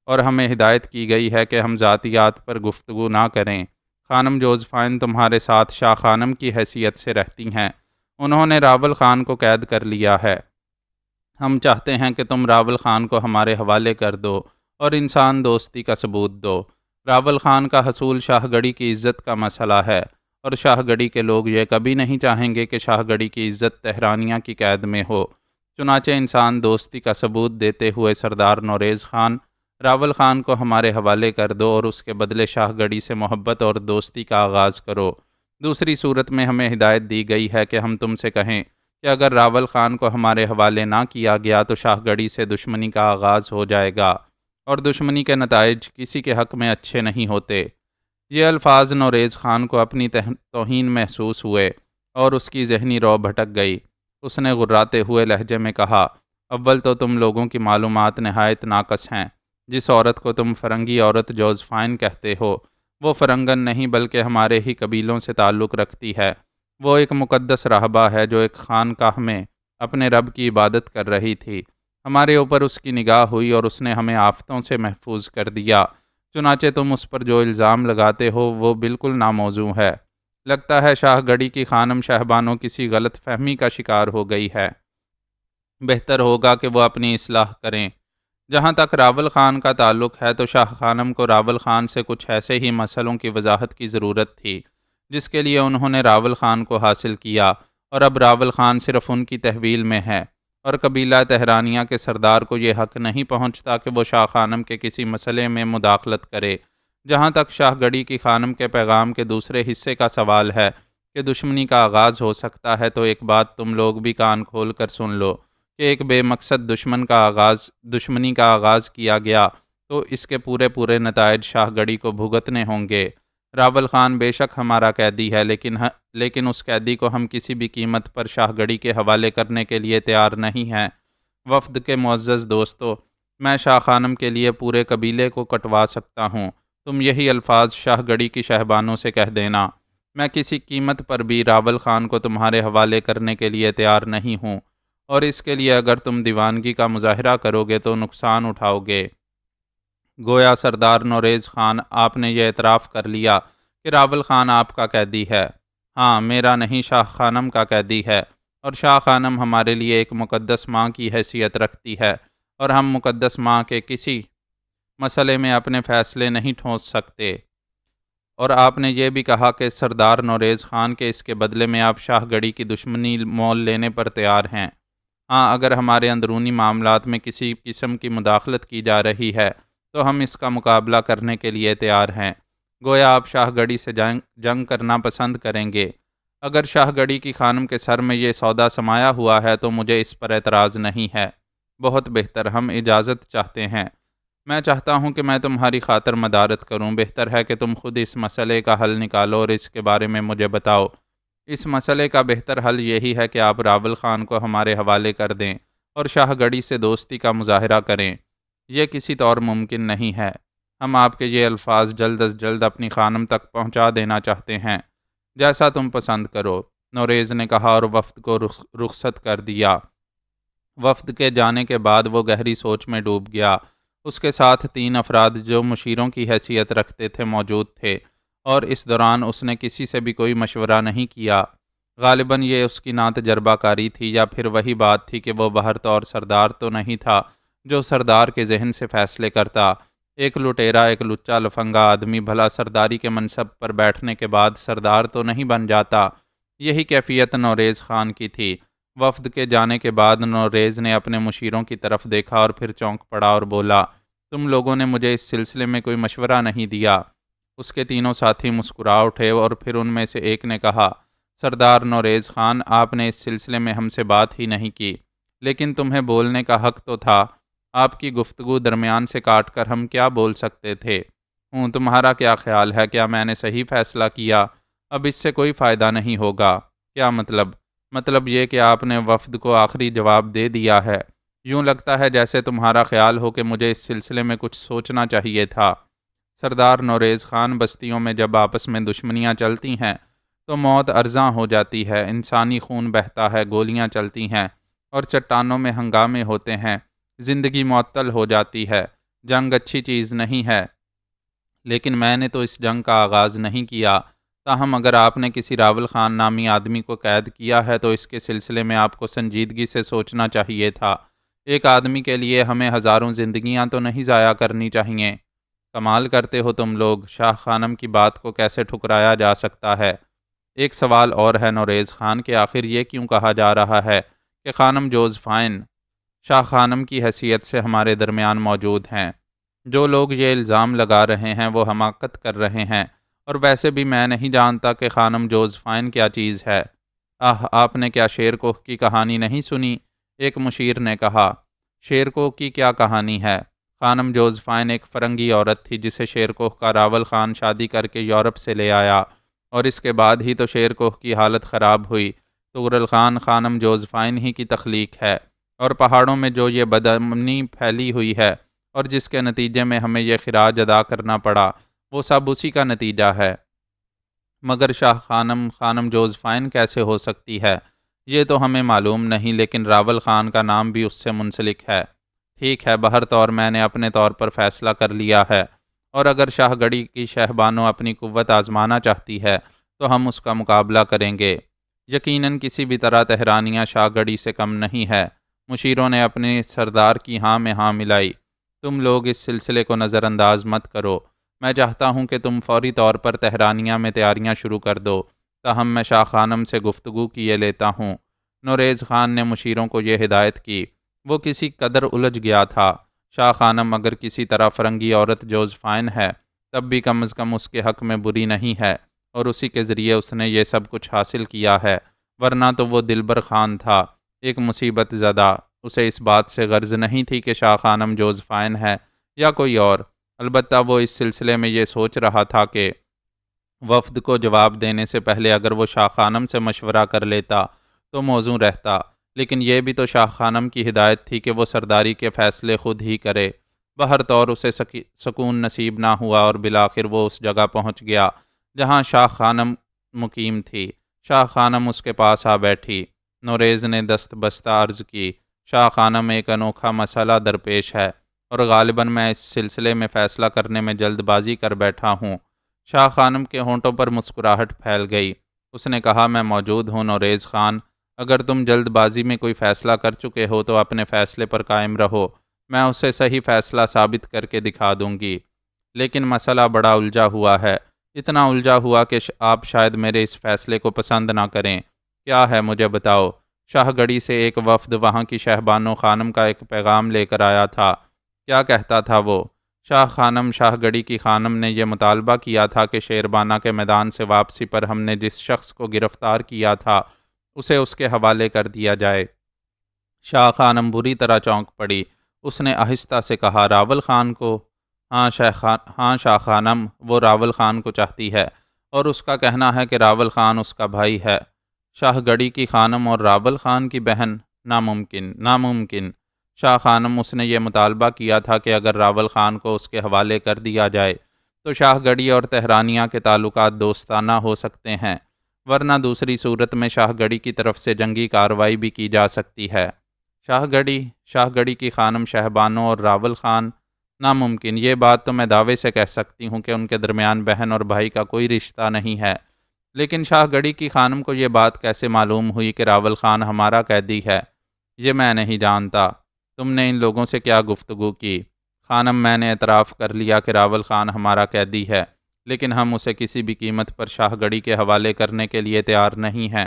اور ہمیں ہدایت کی گئی ہے کہ ہم ذاتیات پر گفتگو نہ کریں۔ خانم جوزفائن تمہارے ساتھ شاہ خانم کی حیثیت سے رہتی ہیں، انہوں نے راول خان کو قید کر لیا ہے۔ ہم چاہتے ہیں کہ تم راول خان کو ہمارے حوالے کر دو اور انسان دوستی کا ثبوت دو۔ راول خان کا حصول شاہ گڑھی کی عزت کا مسئلہ ہے اور شاہ گڑھی کے لوگ یہ کبھی نہیں چاہیں گے کہ شاہ گڑھی کی عزت تہرانیہ کی قید میں ہو۔ چنانچہ انسان دوستی کا ثبوت دیتے ہوئے سردار نوریز خان، راول خان کو ہمارے حوالے کر دو اور اس کے بدلے شاہ گڑھی سے محبت اور دوستی کا آغاز کرو۔ دوسری صورت میں ہمیں ہدایت دی گئی ہے کہ ہم تم سے کہیں کہ اگر راول خان کو ہمارے حوالے نہ کیا گیا تو شاہ گڑھی سے دشمنی کا آغاز ہو جائے گا اور دشمنی کے نتائج کسی کے حق میں اچھے نہیں ہوتے۔ یہ الفاظ نوریز خان کو اپنی توہین محسوس ہوئے اور اس کی ذہنی رو بھٹک گئی۔ اس نے غراتے ہوئے لہجے میں کہا، اول تو تم لوگوں کی معلومات نہایت ناقص ہیں۔ جس عورت کو تم فرنگی عورت جوزفائن کہتے ہو وہ فرنگن نہیں بلکہ ہمارے ہی قبیلوں سے تعلق رکھتی ہے۔ وہ ایک مقدس راہبہ ہے جو ایک خانقاہ میں اپنے رب کی عبادت کر رہی تھی۔ ہمارے اوپر اس کی نگاہ ہوئی اور اس نے ہمیں آفتوں سے محفوظ کر دیا۔ چنانچہ تم اس پر جو الزام لگاتے ہو وہ بالکل ناموزوں ہے۔ لگتا ہے شاہ گڑھی کی خانم شاہبانو کسی غلط فہمی کا شکار ہو گئی ہے۔ بہتر ہوگا کہ وہ اپنی اصلاح کریں۔ جہاں تک راول خان کا تعلق ہے تو شاہ خانم کو راول خان سے کچھ ایسے ہی مسئلوں کی وضاحت کی ضرورت تھی جس کے لیے انہوں نے راول خان کو حاصل کیا، اور اب راول خان صرف ان کی تحویل میں ہے اور قبیلہ تہرانیہ کے سردار کو یہ حق نہیں پہنچتا کہ وہ شاہ خانم کے کسی مسئلے میں مداخلت کرے۔ جہاں تک شاہ گڑھی کی خانم کے پیغام کے دوسرے حصے کا سوال ہے کہ دشمنی کا آغاز ہو سکتا ہے، تو ایک بات تم لوگ بھی کان کھول کر سن لو کہ ایک بے مقصد دشمنی کا آغاز کیا گیا تو اس کے پورے نتائج شاہ گڑھی کو بھگتنے ہوں گے۔ راول خان بے شک ہمارا قیدی ہے، لیکن اس قیدی کو ہم کسی بھی قیمت پر شاہ گڑھی کے حوالے کرنے کے لیے تیار نہیں ہیں۔ وفد کے معزز دوستو، میں شاہ خانم کے لیے پورے قبیلے کو کٹوا سکتا ہوں۔ تم یہی الفاظ شاہ گڑھی کی شاہبانوں سے کہہ دینا۔ میں کسی قیمت پر بھی راول خان کو تمہارے حوالے کرنے کے لیے تیار نہیں ہوں، اور اس کے لیے اگر تم دیوانگی کا مظاہرہ کرو گے تو نقصان اٹھاؤ گے۔ گویا سردار نوریز خان، آپ نے یہ اعتراف کر لیا کہ راول خان آپ کا قیدی ہے۔ ہاں، میرا نہیں، شاہ خانم کا قیدی ہے، اور شاہ خانم ہمارے لیے ایک مقدس ماں کی حیثیت رکھتی ہے، اور ہم مقدس ماں کے کسی مسئلے میں اپنے فیصلے نہیں ٹھونس سکتے۔ اور آپ نے یہ بھی کہا کہ سردار نوریز خان کے اس کے بدلے میں آپ شاہ گڑھی کی دشمنی مول لینے پر تیار ہیں۔ ہاں، اگر ہمارے اندرونی معاملات میں کسی قسم کی مداخلت کی جا رہی ہے تو ہم اس کا مقابلہ کرنے کے لیے تیار ہیں۔ گویا آپ شاہ گڑھی سے جنگ کرنا پسند کریں گے۔ اگر شاہ گڑھی کی خانم کے سر میں یہ سودا سمایا ہوا ہے تو مجھے اس پر اعتراض نہیں ہے۔ بہت بہتر، ہم اجازت چاہتے ہیں۔ میں چاہتا ہوں کہ میں تمہاری خاطر مدارت کروں۔ بہتر ہے کہ تم خود اس مسئلے کا حل نکالو اور اس کے بارے میں مجھے بتاؤ۔ اس مسئلے کا بہتر حل یہی ہے کہ آپ راول خان کو ہمارے حوالے کر دیں اور شاہ گڑھی سے دوستی کا مظاہرہ کریں۔ یہ کسی طور ممکن نہیں ہے۔ ہم آپ کے یہ الفاظ جلد از جلد اپنی خانم تک پہنچا دینا چاہتے ہیں۔ جیسا تم پسند کرو، نوریز نے کہا اور وفد کو رخصت کر دیا۔ وفد کے جانے کے بعد وہ گہری سوچ میں ڈوب گیا۔ اس کے ساتھ 3 افراد جو مشیروں کی حیثیت رکھتے تھے موجود تھے، اور اس دوران اس نے کسی سے بھی کوئی مشورہ نہیں کیا۔ غالباً یہ اس کی ناتجربہ کاری تھی، یا پھر وہی بات تھی کہ وہ بہر طور سردار تو نہیں تھا جو سردار کے ذہن سے فیصلے کرتا۔ ایک لٹیرا، ایک لچا لفنگا آدمی بھلا سرداری کے منصب پر بیٹھنے کے بعد سردار تو نہیں بن جاتا۔ یہی کیفیت نوریز خان کی تھی۔ وفد کے جانے کے بعد نوریز نے اپنے مشیروں کی طرف دیکھا اور پھر چونک پڑا اور بولا، تم لوگوں نے مجھے اس سلسلے میں کوئی مشورہ نہیں دیا۔ اس کے تینوں ساتھی مسکرا اٹھے اور پھر ان میں سے ایک نے کہا، سردار نوریز خان، آپ نے اس سلسلے میں ہم سے بات ہی نہیں کی، لیکن تمہیں بولنے کا حق تو تھا۔ آپ کی گفتگو درمیان سے کاٹ کر ہم کیا بول سکتے تھے؟ تمہارا کیا خیال ہے؟ کیا میں نے صحیح فیصلہ کیا؟ اب اس سے کوئی فائدہ نہیں ہوگا۔ کیا مطلب؟ مطلب یہ کہ آپ نے وفد کو آخری جواب دے دیا ہے۔ یوں لگتا ہے جیسے تمہارا خیال ہو کہ مجھے اس سلسلے میں کچھ سوچنا چاہیے تھا۔ سردار نوریز خان، بستیوں میں جب آپس میں دشمنیاں چلتی ہیں تو موت ارزاں ہو جاتی ہے، انسانی خون بہتا ہے، گولیاں چلتی ہیں اور چٹانوں میں ہنگامے ہوتے ہیں، زندگی معطل ہو جاتی ہے۔ جنگ اچھی چیز نہیں ہے، لیکن میں نے تو اس جنگ کا آغاز نہیں کیا۔ تاہم اگر آپ نے کسی راول خان نامی آدمی کو قید کیا ہے تو اس کے سلسلے میں آپ کو سنجیدگی سے سوچنا چاہیے تھا۔ ایک آدمی کے لیے ہمیں ہزاروں زندگیاں تو نہیں ضائع کرنی چاہیے۔ کمال کرتے ہو تم لوگ، شاہ خانم کی بات کو کیسے ٹھکرایا جا سکتا ہے؟ ایک سوال اور ہے نوریز خان کہ آخر یہ کیوں کہا جا رہا ہے کہ خانم جوزفائن شاہ خانم کی حیثیت سے ہمارے درمیان موجود ہیں؟ جو لوگ یہ الزام لگا رہے ہیں وہ حماقت کر رہے ہیں، اور ویسے بھی میں نہیں جانتا کہ خانم جوزفائن کیا چیز ہے۔ آپ نے کیا شیر کوہ کی کہانی نہیں سنی؟ ایک مشیر نے کہا۔ شیر کوہ کی کیا کہانی ہے؟ خانم جوزفائن ایک فرنگی عورت تھی جسے شیر کوہ کا راول خان شادی کر کے یورپ سے لے آیا، اور اس کے بعد ہی تو شیر کوہ کی حالت خراب ہوئی۔ تغرل خان خانم جوزفائن ہی کی تخلیق ہے، اور پہاڑوں میں جو یہ بدامنی پھیلی ہوئی ہے اور جس کے نتیجے میں ہمیں یہ خراج ادا کرنا پڑا، وہ سب اسی کا نتیجہ ہے۔ مگر شاہ خانم جوزفائن کیسے ہو سکتی ہے، یہ تو ہمیں معلوم نہیں، لیکن راول خان کا نام بھی اس سے منسلک ہے۔ ٹھیک ہے، بہر طور میں نے اپنے طور پر فیصلہ کر لیا ہے، اور اگر شاہ گڑھی کی شہبانو اپنی قوت آزمانا چاہتی ہے تو ہم اس کا مقابلہ کریں گے۔ یقیناً کسی بھی طرح تہرانیہ شاہ گڑھی سے کم نہیں ہے۔ مشیروں نے اپنے سردار کی ہاں میں ہاں ملائی۔ تم لوگ اس سلسلے کو نظر انداز مت کرو۔ میں چاہتا ہوں کہ تم فوری طور پر تہرانیہ میں تیاریاں شروع کر دو، تاہم میں شاہ خانم سے گفتگو کیے لیتا ہوں۔ نوریز خان نے مشیروں کو یہ ہدایت کی۔ وہ کسی قدر الجھ گیا تھا۔ شاہ خانم اگر کسی طرح فرنگی عورت جوزفائن ہے، تب بھی کم از کم اس کے حق میں بری نہیں ہے، اور اسی کے ذریعے اس نے یہ سب کچھ حاصل کیا ہے، ورنہ تو وہ دلبر خان تھا، ایک مصیبت زدہ۔ اسے اس بات سے غرض نہیں تھی کہ شاہ خانم جوزفائن ہے یا کوئی اور، البتہ وہ اس سلسلے میں یہ سوچ رہا تھا کہ وفد کو جواب دینے سے پہلے اگر وہ شاہ خانم سے مشورہ کر لیتا تو موزوں رہتا، لیکن یہ بھی تو شاہ خانم کی ہدایت تھی کہ وہ سرداری کے فیصلے خود ہی کرے۔ بہر طور اسے سکون نصیب نہ ہوا، اور بالآخر وہ اس جگہ پہنچ گیا جہاں شاہ خانم مقیم تھی۔ شاہ خانم اس کے پاس آ بیٹھی۔ نوریز نے دست بستہ عرض کی، شاہ خانم، ایک انوکھا مسئلہ درپیش ہے، اور غالباً میں اس سلسلے میں فیصلہ کرنے میں جلد بازی کر بیٹھا ہوں۔ شاہ خانم کے ہونٹوں پر مسکراہٹ پھیل گئی۔ اس نے کہا، میں موجود ہوں نوریز خان، اگر تم جلد بازی میں کوئی فیصلہ کر چکے ہو تو اپنے فیصلے پر قائم رہو، میں اسے صحیح فیصلہ ثابت کر کے دکھا دوں گی۔ لیکن مسئلہ بڑا الجھا ہوا ہے، اتنا الجھا ہوا کہ آپ شاید میرے اس فیصلے کو پسند نہ کریں۔ کیا ہے مجھے بتاؤ۔ شاہ گڑھی سے ایک وفد وہاں کی شہبانو خانم کا ایک پیغام لے کر آیا تھا۔ کیا کہتا تھا وہ؟ شاہ گڑھی کی خانم نے یہ مطالبہ کیا تھا کہ شیربانہ کے میدان سے واپسی پر ہم نے جس شخص کو گرفتار کیا تھا اسے اس کے حوالے کر دیا جائے۔ شاہ خانم بری طرح چونک پڑی۔ اس نے آہستہ سے کہا، راول خان کو؟ ہاں شاہ خانم، وہ راول خان کو چاہتی ہے، اور اس کا کہنا ہے کہ راول خان اس کا بھائی ہے۔ شاہ گڑھی کی خانم اور راول خان کی بہن؟ ناممکن، ناممکن۔ شاہ خانم، اس نے یہ مطالبہ کیا تھا کہ اگر راول خان کو اس کے حوالے کر دیا جائے تو شاہ گڑھی اور تہرانیہ کے تعلقات دوستانہ ہو سکتے ہیں، ورنہ دوسری صورت میں شاہ گڑھی کی طرف سے جنگی کارروائی بھی کی جا سکتی ہے۔ شاہ گڑھی کی خانم شہبانو اور راول خان، ناممکن، یہ بات تو میں دعوے سے کہہ سکتی ہوں کہ ان کے درمیان بہن اور بھائی کا کوئی رشتہ نہیں ہے، لیکن شاہ گڑھی کی خانم کو یہ بات کیسے معلوم ہوئی کہ راول خان ہمارا قیدی ہے؟ یہ میں نہیں جانتا۔ تم نے ان لوگوں سے کیا گفتگو کی؟ خانم، میں نے اعتراف کر لیا کہ راول خان ہمارا قیدی ہے، لیکن ہم اسے کسی بھی قیمت پر شاہ گڑھی کے حوالے کرنے کے لیے تیار نہیں ہیں۔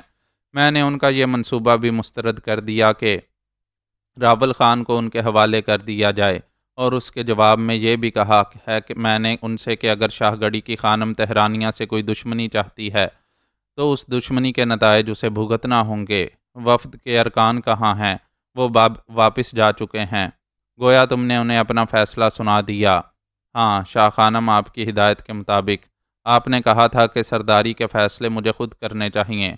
میں نے ان کا یہ منصوبہ بھی مسترد کر دیا کہ راول خان کو ان کے حوالے کر دیا جائے، اور اس کے جواب میں یہ بھی کہا ہے کہ میں نے ان سے کہ اگر شاہ گڑھی کی خانم تہرانیہ سے کوئی دشمنی چاہتی ہے تو اس دشمنی کے نتائج اسے بھگتنا ہوں گے۔ وفد کے ارکان کہاں ہیں؟ وہ واپس جا چکے ہیں۔ گویا تم نے انہیں اپنا فیصلہ سنا دیا۔ ہاں شاہ خانم، آپ کی ہدایت کے مطابق۔ آپ نے کہا تھا کہ سرداری کے فیصلے مجھے خود کرنے چاہیے۔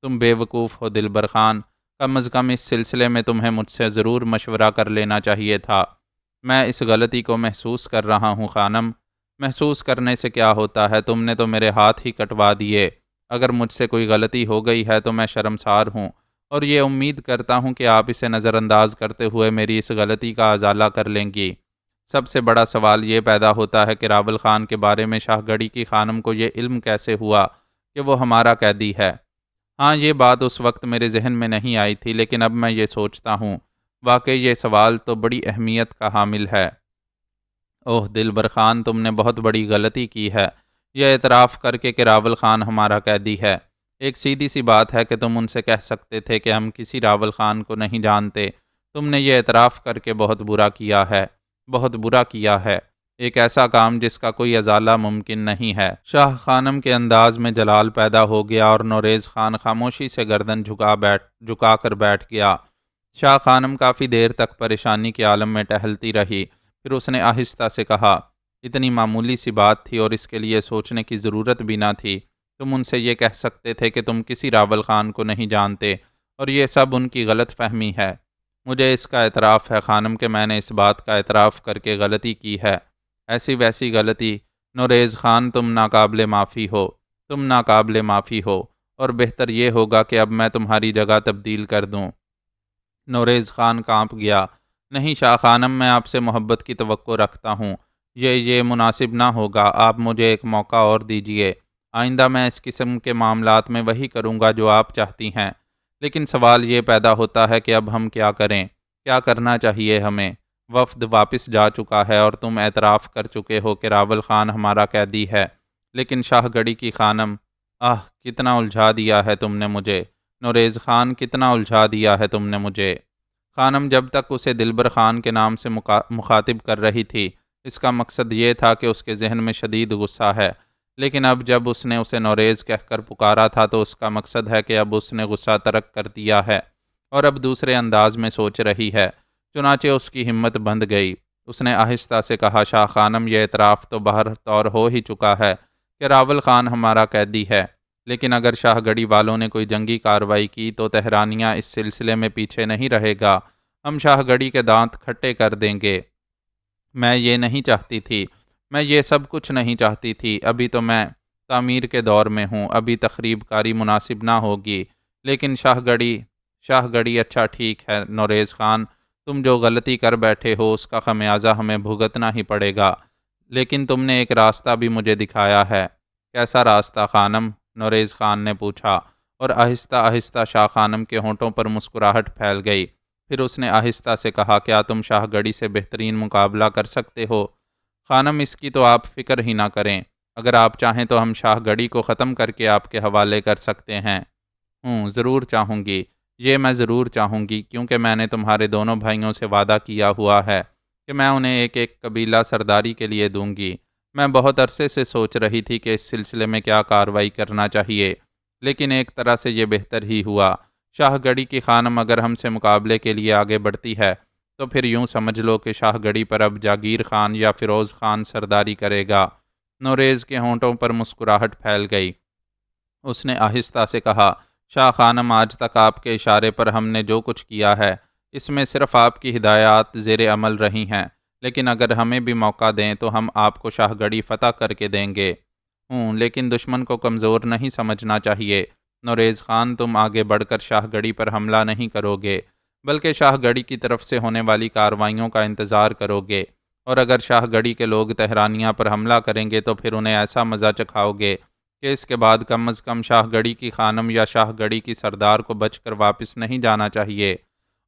تم بے وقوف ہو دلبر خان، کم از کم اس سلسلے میں تمہیں مجھ سے ضرور مشورہ کر لینا چاہیے تھا۔ میں اس غلطی کو محسوس کر رہا ہوں خانم۔ محسوس کرنے سے کیا ہوتا ہے؟ تم نے تو میرے ہاتھ ہی کٹوا دیے۔ اگر مجھ سے کوئی غلطی ہو گئی ہے تو میں شرمسار ہوں، اور یہ امید کرتا ہوں کہ آپ اسے نظر انداز کرتے ہوئے میری اس غلطی کا ازالہ کر لیں گی۔ سب سے بڑا سوال یہ پیدا ہوتا ہے کہ راول خان کے بارے میں شاہ گڑھی کی خانم کو یہ علم کیسے ہوا کہ وہ ہمارا قیدی ہے؟ ہاں، یہ بات اس وقت میرے ذہن میں نہیں آئی تھی، لیکن اب میں یہ سوچتا ہوں، واقعی یہ سوال تو بڑی اہمیت کا حامل ہے۔ اوہ دلبر خان، تم نے بہت بڑی غلطی کی ہے، یہ اعتراف کر کے کہ راول خان ہمارا قیدی ہے۔ ایک سیدھی سی بات ہے کہ تم ان سے کہہ سکتے تھے کہ ہم کسی راول خان کو نہیں جانتے۔ تم نے یہ اعتراف کر کے بہت برا کیا ہے، بہت برا کیا ہے، ایک ایسا کام جس کا کوئی ازالہ ممکن نہیں ہے۔ شاہ خانم کے انداز میں جلال پیدا ہو گیا اور نوریز خان خاموشی سے گردن جھکا کر بیٹھ گیا۔ شاہ خانم کافی دیر تک پریشانی کے عالم میں ٹہلتی رہی، پھر اس نے آہستہ سے کہا، اتنی معمولی سی بات تھی اور اس کے لیے سوچنے کی ضرورت بھی نہ تھی۔ تم ان سے یہ کہہ سکتے تھے کہ تم کسی راول خان کو نہیں جانتے، اور یہ سب ان کی غلط فہمی ہے۔ مجھے اس کا اعتراف ہے خانم کہ میں نے اس بات کا اعتراف کر کے غلطی کی ہے، ایسی ویسی غلطی۔ نوریز خان، تم ناقابل معافی ہو، تم ناقابل معافی ہو، اور بہتر یہ ہوگا کہ اب میں تمہاری جگہ تبدیل کر دوں۔ نوریز خان کانپ گیا۔ نہیں شاہ خانم، میں آپ سے محبت کی توقع رکھتا ہوں، یہ مناسب نہ ہوگا، آپ مجھے ایک موقع اور دیجیے۔ آئندہ میں اس قسم کے معاملات میں وہی کروں گا جو آپ چاہتی ہیں، لیکن سوال یہ پیدا ہوتا ہے کہ اب ہم کیا کریں؟ کیا کرنا چاہیے ہمیں؟ وفد واپس جا چکا ہے اور تم اعتراف کر چکے ہو کہ راول خان ہمارا قیدی ہے، لیکن شاہ گڑھی کی خانم، کتنا الجھا دیا ہے تم نے مجھے۔ نوریز خان، کتنا الجھا دیا ہے تم نے مجھے۔ خانم جب تک اسے دلبر خان کے نام سے مخاطب کر رہی تھی، اس کا مقصد یہ تھا کہ اس کے ذہن میں شدید غصہ ہے، لیکن اب جب اس نے اسے نوریز کہہ کر پکارا تھا تو اس کا مقصد ہے کہ اب اس نے غصہ ترک کر دیا ہے اور اب دوسرے انداز میں سوچ رہی ہے۔ چنانچہ اس کی ہمت بندھ گئی۔ اس نے آہستہ سے کہا، شاہ خانم، یہ اعتراف تو باہر طور ہو ہی چکا ہے کہ راول خان ہمارا قیدی ہے، لیکن اگر شاہ گڑھی والوں نے کوئی جنگی کارروائی کی تو تہرانیہ اس سلسلے میں پیچھے نہیں رہے گا، ہم شاہ گڑھی کے دانت کھٹے کر دیں گے۔ میں یہ نہیں چاہتی تھی، میں یہ سب کچھ نہیں چاہتی تھی، ابھی تو میں تعمیر کے دور میں ہوں، ابھی تخریب کاری مناسب نہ ہوگی، لیکن شاہ گڑھی، اچھا ٹھیک ہے نوریز خان، تم جو غلطی کر بیٹھے ہو اس کا خمیازہ ہمیں بھگتنا ہی پڑے گا، لیکن تم نے ایک راستہ بھی مجھے دکھایا ہے۔ کیسا راستہ خانم؟ نوریز خان نے پوچھا، اور آہستہ آہستہ شاہ خانم کے ہونٹوں پر مسکراہٹ پھیل گئی۔ پھر اس نے آہستہ سے کہا، کیا تم شاہ گڑھی سے بہترین مقابلہ کر سکتے ہو؟ خانم، اس کی تو آپ فکر ہی نہ کریں، اگر آپ چاہیں تو ہم شاہ گڑھی کو ختم کر کے آپ کے حوالے کر سکتے ہیں۔ ضرور چاہوں گی، یہ میں ضرور چاہوں گی، کیونکہ میں نے تمہارے دونوں بھائیوں سے وعدہ کیا ہوا ہے کہ میں انہیں ایک ایک قبیلہ سرداری کے لیے دوں گی۔ میں بہت عرصے سے سوچ رہی تھی کہ اس سلسلے میں کیا کارروائی کرنا چاہیے، لیکن ایک طرح سے یہ بہتر ہی ہوا۔ شاہ گڑھی کی خانم اگر ہم سے مقابلے کے لیے آگے بڑھتی ہے تو پھر یوں سمجھ لو کہ شاہ گڑھی پر اب جاگیر خان یا فیروز خان سرداری کرے گا۔ نوریز کے ہونٹوں پر مسکراہٹ پھیل گئی۔ اس نے آہستہ سے کہا، شاہ خانم، آج تک آپ کے اشارے پر ہم نے جو کچھ کیا ہے، اس میں صرف آپ کی ہدایات زیر عمل رہی ہیں، لیکن اگر ہمیں بھی موقع دیں تو ہم آپ کو شاہ گڑھی فتح کر کے دیں گے۔ لیکن دشمن کو کمزور نہیں سمجھنا چاہیے۔ نوریز خان، تم آگے بڑھ کر شاہ گڑھی پر حملہ نہیں کرو گے، بلکہ شاہ گڑھی کی طرف سے ہونے والی کارروائیوں کا انتظار کرو گے، اور اگر شاہ گڑھی کے لوگ تہرانیہ پر حملہ کریں گے تو پھر انہیں ایسا مزہ چکھاؤ گے کہ اس کے بعد کم از کم شاہ گڑھی کی خانم یا شاہ گڑھی کی سردار کو بچ کر واپس نہیں جانا چاہیے۔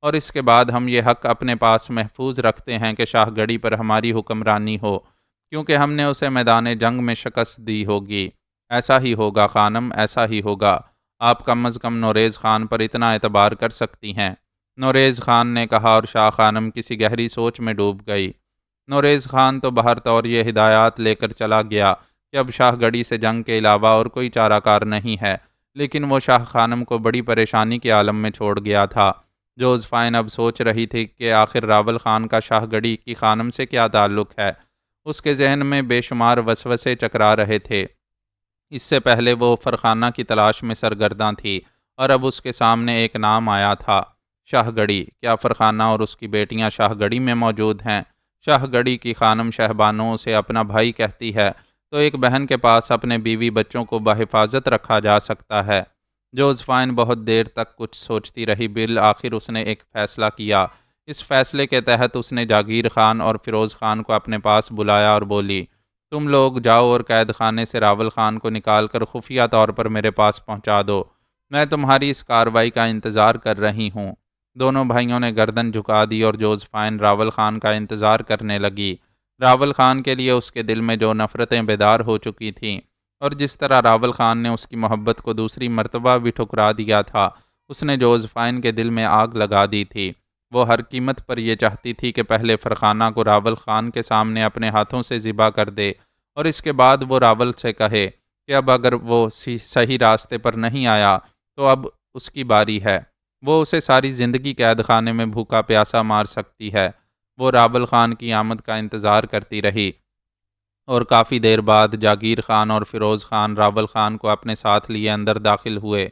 اور اس کے بعد ہم یہ حق اپنے پاس محفوظ رکھتے ہیں کہ شاہ گڑھی پر ہماری حکمرانی ہو، کیونکہ ہم نے اسے میدان جنگ میں شکست دی ہوگی۔ ایسا ہی ہوگا خانم، ایسا ہی ہوگا۔ آپ کم از کم نوریز خان پر اتنا اعتبار کر سکتی ہیں۔ نوریز خان نے کہا، اور شاہ خانم کسی گہری سوچ میں ڈوب گئی۔ نوریز خان تو بہر طور یہ ہدایات لے کر چلا گیا کہ اب شاہ گڑھی سے جنگ کے علاوہ اور کوئی چارہ کار نہیں ہے، لیکن وہ شاہ خانم کو بڑی پریشانی کے عالم میں چھوڑ گیا تھا۔ جوزفائن اب سوچ رہی تھی کہ آخر راول خان کا شاہ گڑھی کی خانم سے کیا تعلق ہے۔ اس کے ذہن میں بے شمار وسوسے چکرا رہے تھے۔ اس سے پہلے وہ فرخانہ کی تلاش میں سرگرداں تھی، اور اب اس کے سامنے ایک نام آیا تھا، شاہ گڑھی۔ کیا فرخانہ اور اس کی بیٹیاں شاہ گڑھی میں موجود ہیں؟ شاہ گڑھی کی خانم شہبانو اسے اپنا بھائی کہتی ہے، تو ایک بہن کے پاس اپنے بیوی بچوں کو بحفاظت رکھا جا سکتا ہے۔ جوزفائن بہت دیر تک کچھ سوچتی رہی، بالآخر اس نے ایک فیصلہ کیا۔ اس فیصلے کے تحت اس نے جاگیر خان اور فیروز خان کو اپنے پاس بلایا اور بولی، تم لوگ جاؤ اور قید خانے سے راول خان کو نکال کر خفیہ طور پر میرے پاس پہنچا دو۔ میں تمہاری اس کارروائی کا انتظار کر رہی ہوں۔ دونوں بھائیوں نے گردن جھکا دی اور جوزفائن راول خان کا انتظار کرنے لگی۔ راول خان کے لیے اس کے دل میں جو نفرتیں بیدار ہو چکی تھیں، اور جس طرح راول خان نے اس کی محبت کو دوسری مرتبہ بھی ٹھکرا دیا تھا، اس نے جوزفائن کے دل میں آگ لگا دی تھی۔ وہ ہر قیمت پر یہ چاہتی تھی کہ پہلے فرخانہ کو راول خان کے سامنے اپنے ہاتھوں سے ذبح کر دے، اور اس کے بعد وہ راول سے کہے کہ اب اگر وہ صحیح راستے پر نہیں آیا تو اب اس کی باری ہے۔ وہ اسے ساری زندگی قید خانے میں بھوکا پیاسا مار سکتی ہے۔ وہ راول خان کی آمد کا انتظار کرتی رہی، اور کافی دیر بعد جاگیر خان اور فیروز خان راول خان کو اپنے ساتھ لیے اندر داخل ہوئے۔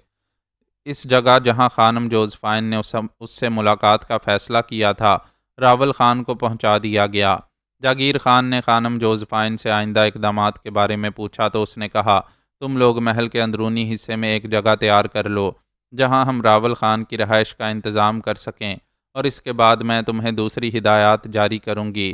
اس جگہ جہاں خانم جوزفائن نے اس سے ملاقات کا فیصلہ کیا تھا، راول خان کو پہنچا دیا گیا۔ جاگیر خان نے خانم جوزفائن سے آئندہ اقدامات کے بارے میں پوچھا تو اس نے کہا، تم لوگ محل کے اندرونی حصے میں ایک جگہ تیار کر لو جہاں ہم راول خان کی رہائش کا انتظام کر سکیں، اور اس کے بعد میں تمہیں دوسری ہدایات جاری کروں گی۔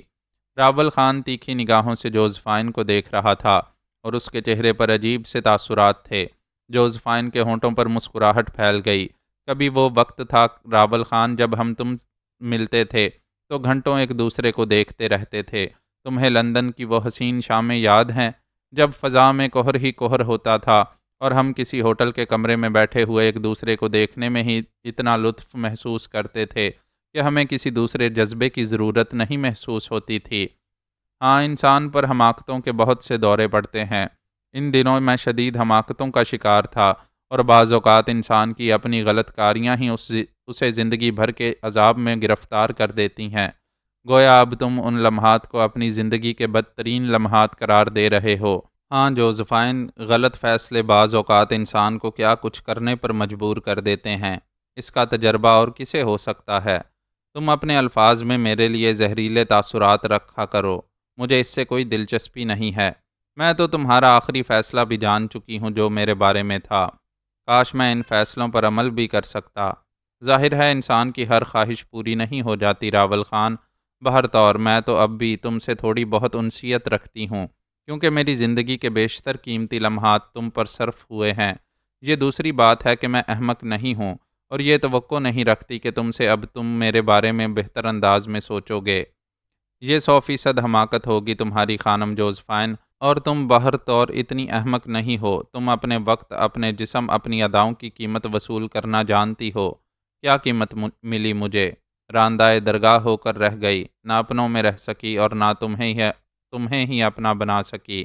راول خان تیکھی نگاہوں سے جوزفائن کو دیکھ رہا تھا، اور اس کے چہرے پر عجیب سے تاثرات تھے۔ جوزفائن کے ہونٹوں پر مسکراہٹ پھیل گئی۔ کبھی وہ وقت تھا راول خان جب ہم تم ملتے تھے تو گھنٹوں ایک دوسرے کو دیکھتے رہتے تھے۔ تمہیں لندن کی وہ حسین شامیں یاد ہیں جب فضا میں کوہر ہی کوہر ہوتا تھا، اور ہم کسی ہوٹل کے کمرے میں بیٹھے ہوئے ایک دوسرے کو دیکھنے میں ہی اتنا لطف محسوس کرتے تھے کہ ہمیں کسی دوسرے جذبے کی ضرورت نہیں محسوس ہوتی تھی۔ ہاں، انسان پر حماقتوں کے بہت سے دورے پڑتے ہیں۔ ان دنوں میں شدید حماقتوں کا شکار تھا، اور بعض اوقات انسان کی اپنی غلط کاریاں ہی اسے زندگی بھر کے عذاب میں گرفتار کر دیتی ہیں۔ گویا اب تم ان لمحات کو اپنی زندگی کے بدترین لمحات قرار دے رہے ہو۔ ہاں جوزفائن، غلط فیصلے بعض اوقات انسان کو کیا کچھ کرنے پر مجبور کر دیتے ہیں، اس کا تجربہ اور کسے ہو سکتا ہے۔ تم اپنے الفاظ میں میرے لیے زہریلے تاثرات رکھا کرو، مجھے اس سے کوئی دلچسپی نہیں ہے۔ میں تو تمہارا آخری فیصلہ بھی جان چکی ہوں جو میرے بارے میں تھا۔ کاش میں ان فیصلوں پر عمل بھی کر سکتا۔ ظاہر ہے انسان کی ہر خواہش پوری نہیں ہو جاتی راول خان۔ بہر طور میں تو اب بھی تم سے تھوڑی بہت انسیت رکھتی ہوں، کیونکہ میری زندگی کے بیشتر قیمتی لمحات تم پر صرف ہوئے ہیں۔ یہ دوسری بات ہے کہ میں احمق نہیں ہوں، اور یہ توقع نہیں رکھتی کہ تم میرے بارے میں بہتر انداز میں سوچو گے۔ یہ 100% حماقت ہوگی تمہاری خانم جوزفائن، اور تم بہر طور اتنی احمق نہیں ہو۔ تم اپنے وقت، اپنے جسم، اپنی اداؤں کی قیمت وصول کرنا جانتی ہو۔ کیا قیمت ملی مجھے؟ راندائے درگاہ ہو کر رہ گئی، نہ اپنوں میں رہ سکی اور نہ تمہیں ہی اپنا بنا سکی۔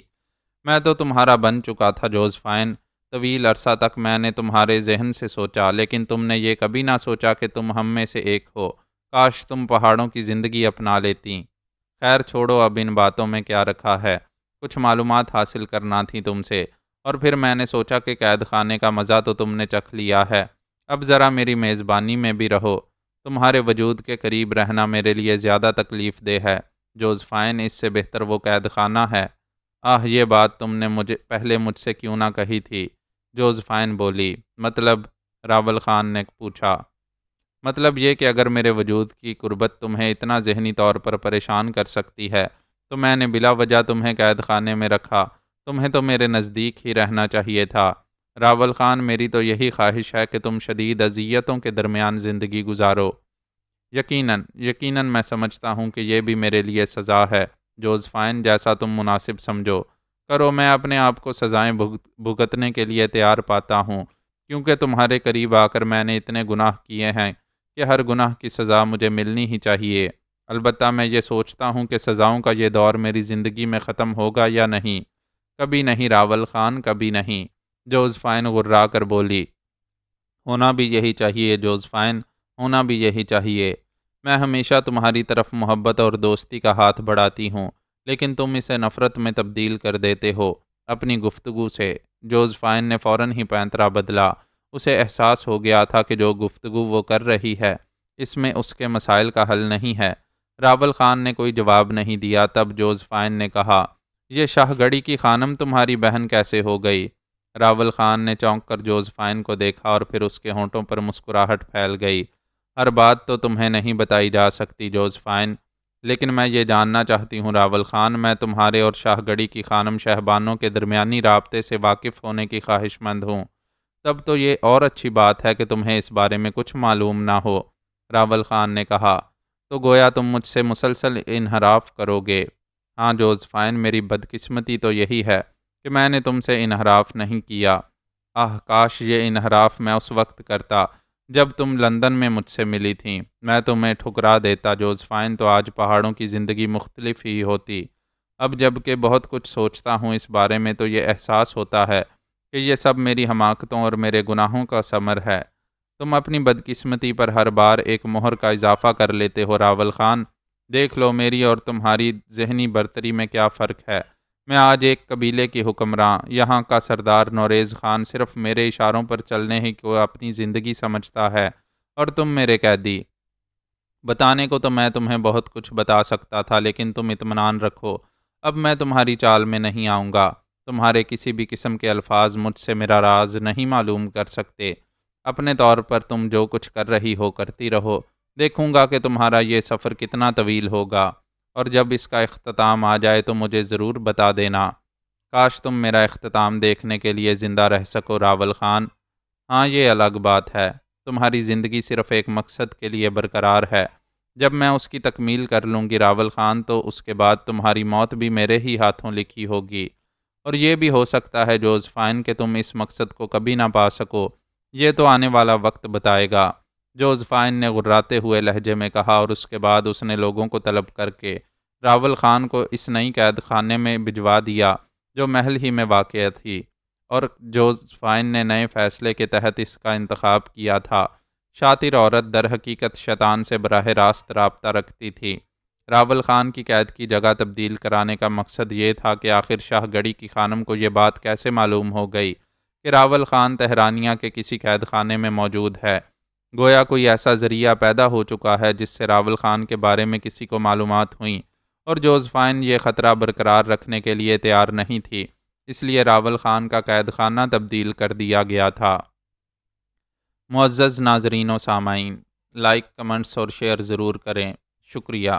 میں تو تمہارا بن چکا تھا جوزفائن۔ طویل عرصہ تک میں نے تمہارے ذہن سے سوچا، لیکن تم نے یہ کبھی نہ سوچا کہ تم ہم میں سے ایک ہو۔ کاش تم پہاڑوں کی زندگی اپنا لیتی۔ خیر چھوڑو، اب ان باتوں میں کیا رکھا ہے۔ کچھ معلومات حاصل کرنا تھی تم سے، اور پھر میں نے سوچا کہ قید خانے کا مزہ تو تم نے چکھ لیا ہے، اب ذرا میری میزبانی میں بھی رہو۔ تمہارے وجود کے قریب رہنا میرے لیے زیادہ تکلیف دہ ہے جوزفائن، اس سے بہتر وہ قید خانہ ہے۔ آہ، یہ بات تم نے مجھ سے کیوں نہ کہی تھی؟ جوزفائن بولی۔ مطلب؟ راول خان نے پوچھا۔ مطلب یہ کہ اگر میرے وجود کی قربت تمہیں اتنا ذہنی طور پر پریشان کر سکتی ہے تو میں نے بلا وجہ تمہیں قید خانے میں رکھا۔ تمہیں تو میرے نزدیک ہی رہنا چاہیے تھا۔ راول خان، میری تو یہی خواہش ہے کہ تم شدید اذیتوں کے درمیان زندگی گزارو۔ یقیناً میں سمجھتا ہوں کہ یہ بھی میرے لیے سزا ہے جوزفائن، جیسا تم مناسب سمجھو کرو۔ میں اپنے آپ کو سزائیں بھگتنے کے لیے تیار پاتا ہوں، کیونکہ تمہارے قریب آ کر میں نے اتنے گناہ کیے ہیں کہ ہر گناہ کی سزا مجھے ملنی ہی چاہیے۔ البتہ میں یہ سوچتا ہوں کہ سزاؤں کا یہ دور میری زندگی میں ختم ہوگا یا نہیں۔ کبھی نہیں راول خان، کبھی نہیں، جوزفائن غرا کر بولی۔ ہونا بھی یہی چاہیے جوزفائن، ہونا بھی یہی چاہیے۔ میں ہمیشہ تمہاری طرف محبت اور دوستی کا ہاتھ بڑھاتی ہوں، لیکن تم اسے نفرت میں تبدیل کر دیتے ہو اپنی گفتگو سے۔ جوزفائن نے فوراً ہی پینترا بدلا۔ اسے احساس ہو گیا تھا کہ جو گفتگو وہ کر رہی ہے اس میں اس کے مسائل کا حل نہیں ہے۔ راول خان نے کوئی جواب نہیں دیا۔ تب جوزفائن نے کہا، یہ شاہ گڑھی کی خانم تمہاری بہن کیسے ہو گئی؟ راول خان نے چونک کر جوزفائن کو دیکھا اور پھر اس کے ہونٹوں پر مسکراہٹ پھیل گئی۔ ہر بات تو تمہیں نہیں بتائی جا سکتی جوزفائن، لیکن میں یہ جاننا چاہتی ہوں راول خان، میں تمہارے اور شاہ گڑھی کی خانم شہبانوں کے درمیانی رابطے سے واقف ہونے کی خواہش مند ہوں۔ تب تو یہ اور اچھی بات ہے کہ تمہیں اس بارے میں کچھ معلوم نہ ہو، راول خان نے کہا۔ تو گویا تم مجھ سے مسلسل انحراف کرو گے۔ ہاں جوزفائن، میری بدقسمتی تو یہی ہے کہ میں نے تم سے انحراف نہیں کیا۔ آہ، کاش یہ انحراف میں اس وقت کرتا جب تم لندن میں مجھ سے ملی تھیں۔ میں تمہیں ٹھکرا دیتا جوزفائن، تو آج پہاڑوں کی زندگی مختلف ہی ہوتی۔ اب جب کہ بہت کچھ سوچتا ہوں اس بارے میں تو یہ احساس ہوتا ہے کہ یہ سب میری حماقتوں اور میرے گناہوں کا ثمر ہے۔ تم اپنی بدقسمتی پر ہر بار ایک مہر کا اضافہ کر لیتے ہو راول خان۔ دیکھ لو میری اور تمہاری ذہنی برتری میں کیا فرق ہے۔ میں آج ایک قبیلے کی حکمراں، یہاں کا سردار نوریز خان، صرف میرے اشاروں پر چلنے ہی کو اپنی زندگی سمجھتا ہے، اور تم میرے قیدی۔ بتانے کو تو میں تمہیں بہت کچھ بتا سکتا تھا، لیکن تم اطمینان رکھو، اب میں تمہاری چال میں نہیں آؤں گا۔ تمہارے کسی بھی قسم کے الفاظ مجھ سے میرا راز نہیں معلوم کر سکتے۔ اپنے طور پر تم جو کچھ کر رہی ہو کرتی رہو، دیکھوں گا کہ تمہارا یہ سفر کتنا طویل ہوگا، اور جب اس کا اختتام آ جائے تو مجھے ضرور بتا دینا۔ کاش تم میرا اختتام دیکھنے کے لیے زندہ رہ سکو راول خان۔ ہاں، یہ الگ بات ہے، تمہاری زندگی صرف ایک مقصد کے لیے برقرار ہے۔ جب میں اس کی تکمیل کر لوں گی راول خان، تو اس کے بعد تمہاری موت بھی میرے ہی ہاتھوں لکھی ہوگی۔ اور یہ بھی ہو سکتا ہے جوزفائن کہ تم اس مقصد کو کبھی نہ پا سکو، یہ تو آنے والا وقت بتائے گا، جوزفائن نے غراتے ہوئے لہجے میں کہا، اور اس کے بعد اس نے لوگوں کو طلب کر کے راول خان کو اس نئی قید خانے میں بھجوا دیا جو محل ہی میں واقع تھی، اور جوزفائن نے نئے فیصلے کے تحت اس کا انتخاب کیا تھا۔ شاطر عورت در حقیقت شیطان سے براہ راست رابطہ رکھتی تھی۔ راول خان کی قید کی جگہ تبدیل کرانے کا مقصد یہ تھا کہ آخر شاہ گڑھی کی خانم کو یہ بات کیسے معلوم ہو گئی کہ راول خان تہرانیہ کے کسی قید خانے میں موجود ہے۔ گویا کوئی ایسا ذریعہ پیدا ہو چکا ہے جس سے راول خان کے بارے میں کسی کو معلومات ہوئیں، اور جوزفائن یہ خطرہ برقرار رکھنے کے لیے تیار نہیں تھی، اس لیے راول خان کا قید خانہ تبدیل کر دیا گیا تھا۔ معزز ناظرین و سامعین، لائک، کمنٹس اور شیئر ضرور کریں، شکریہ۔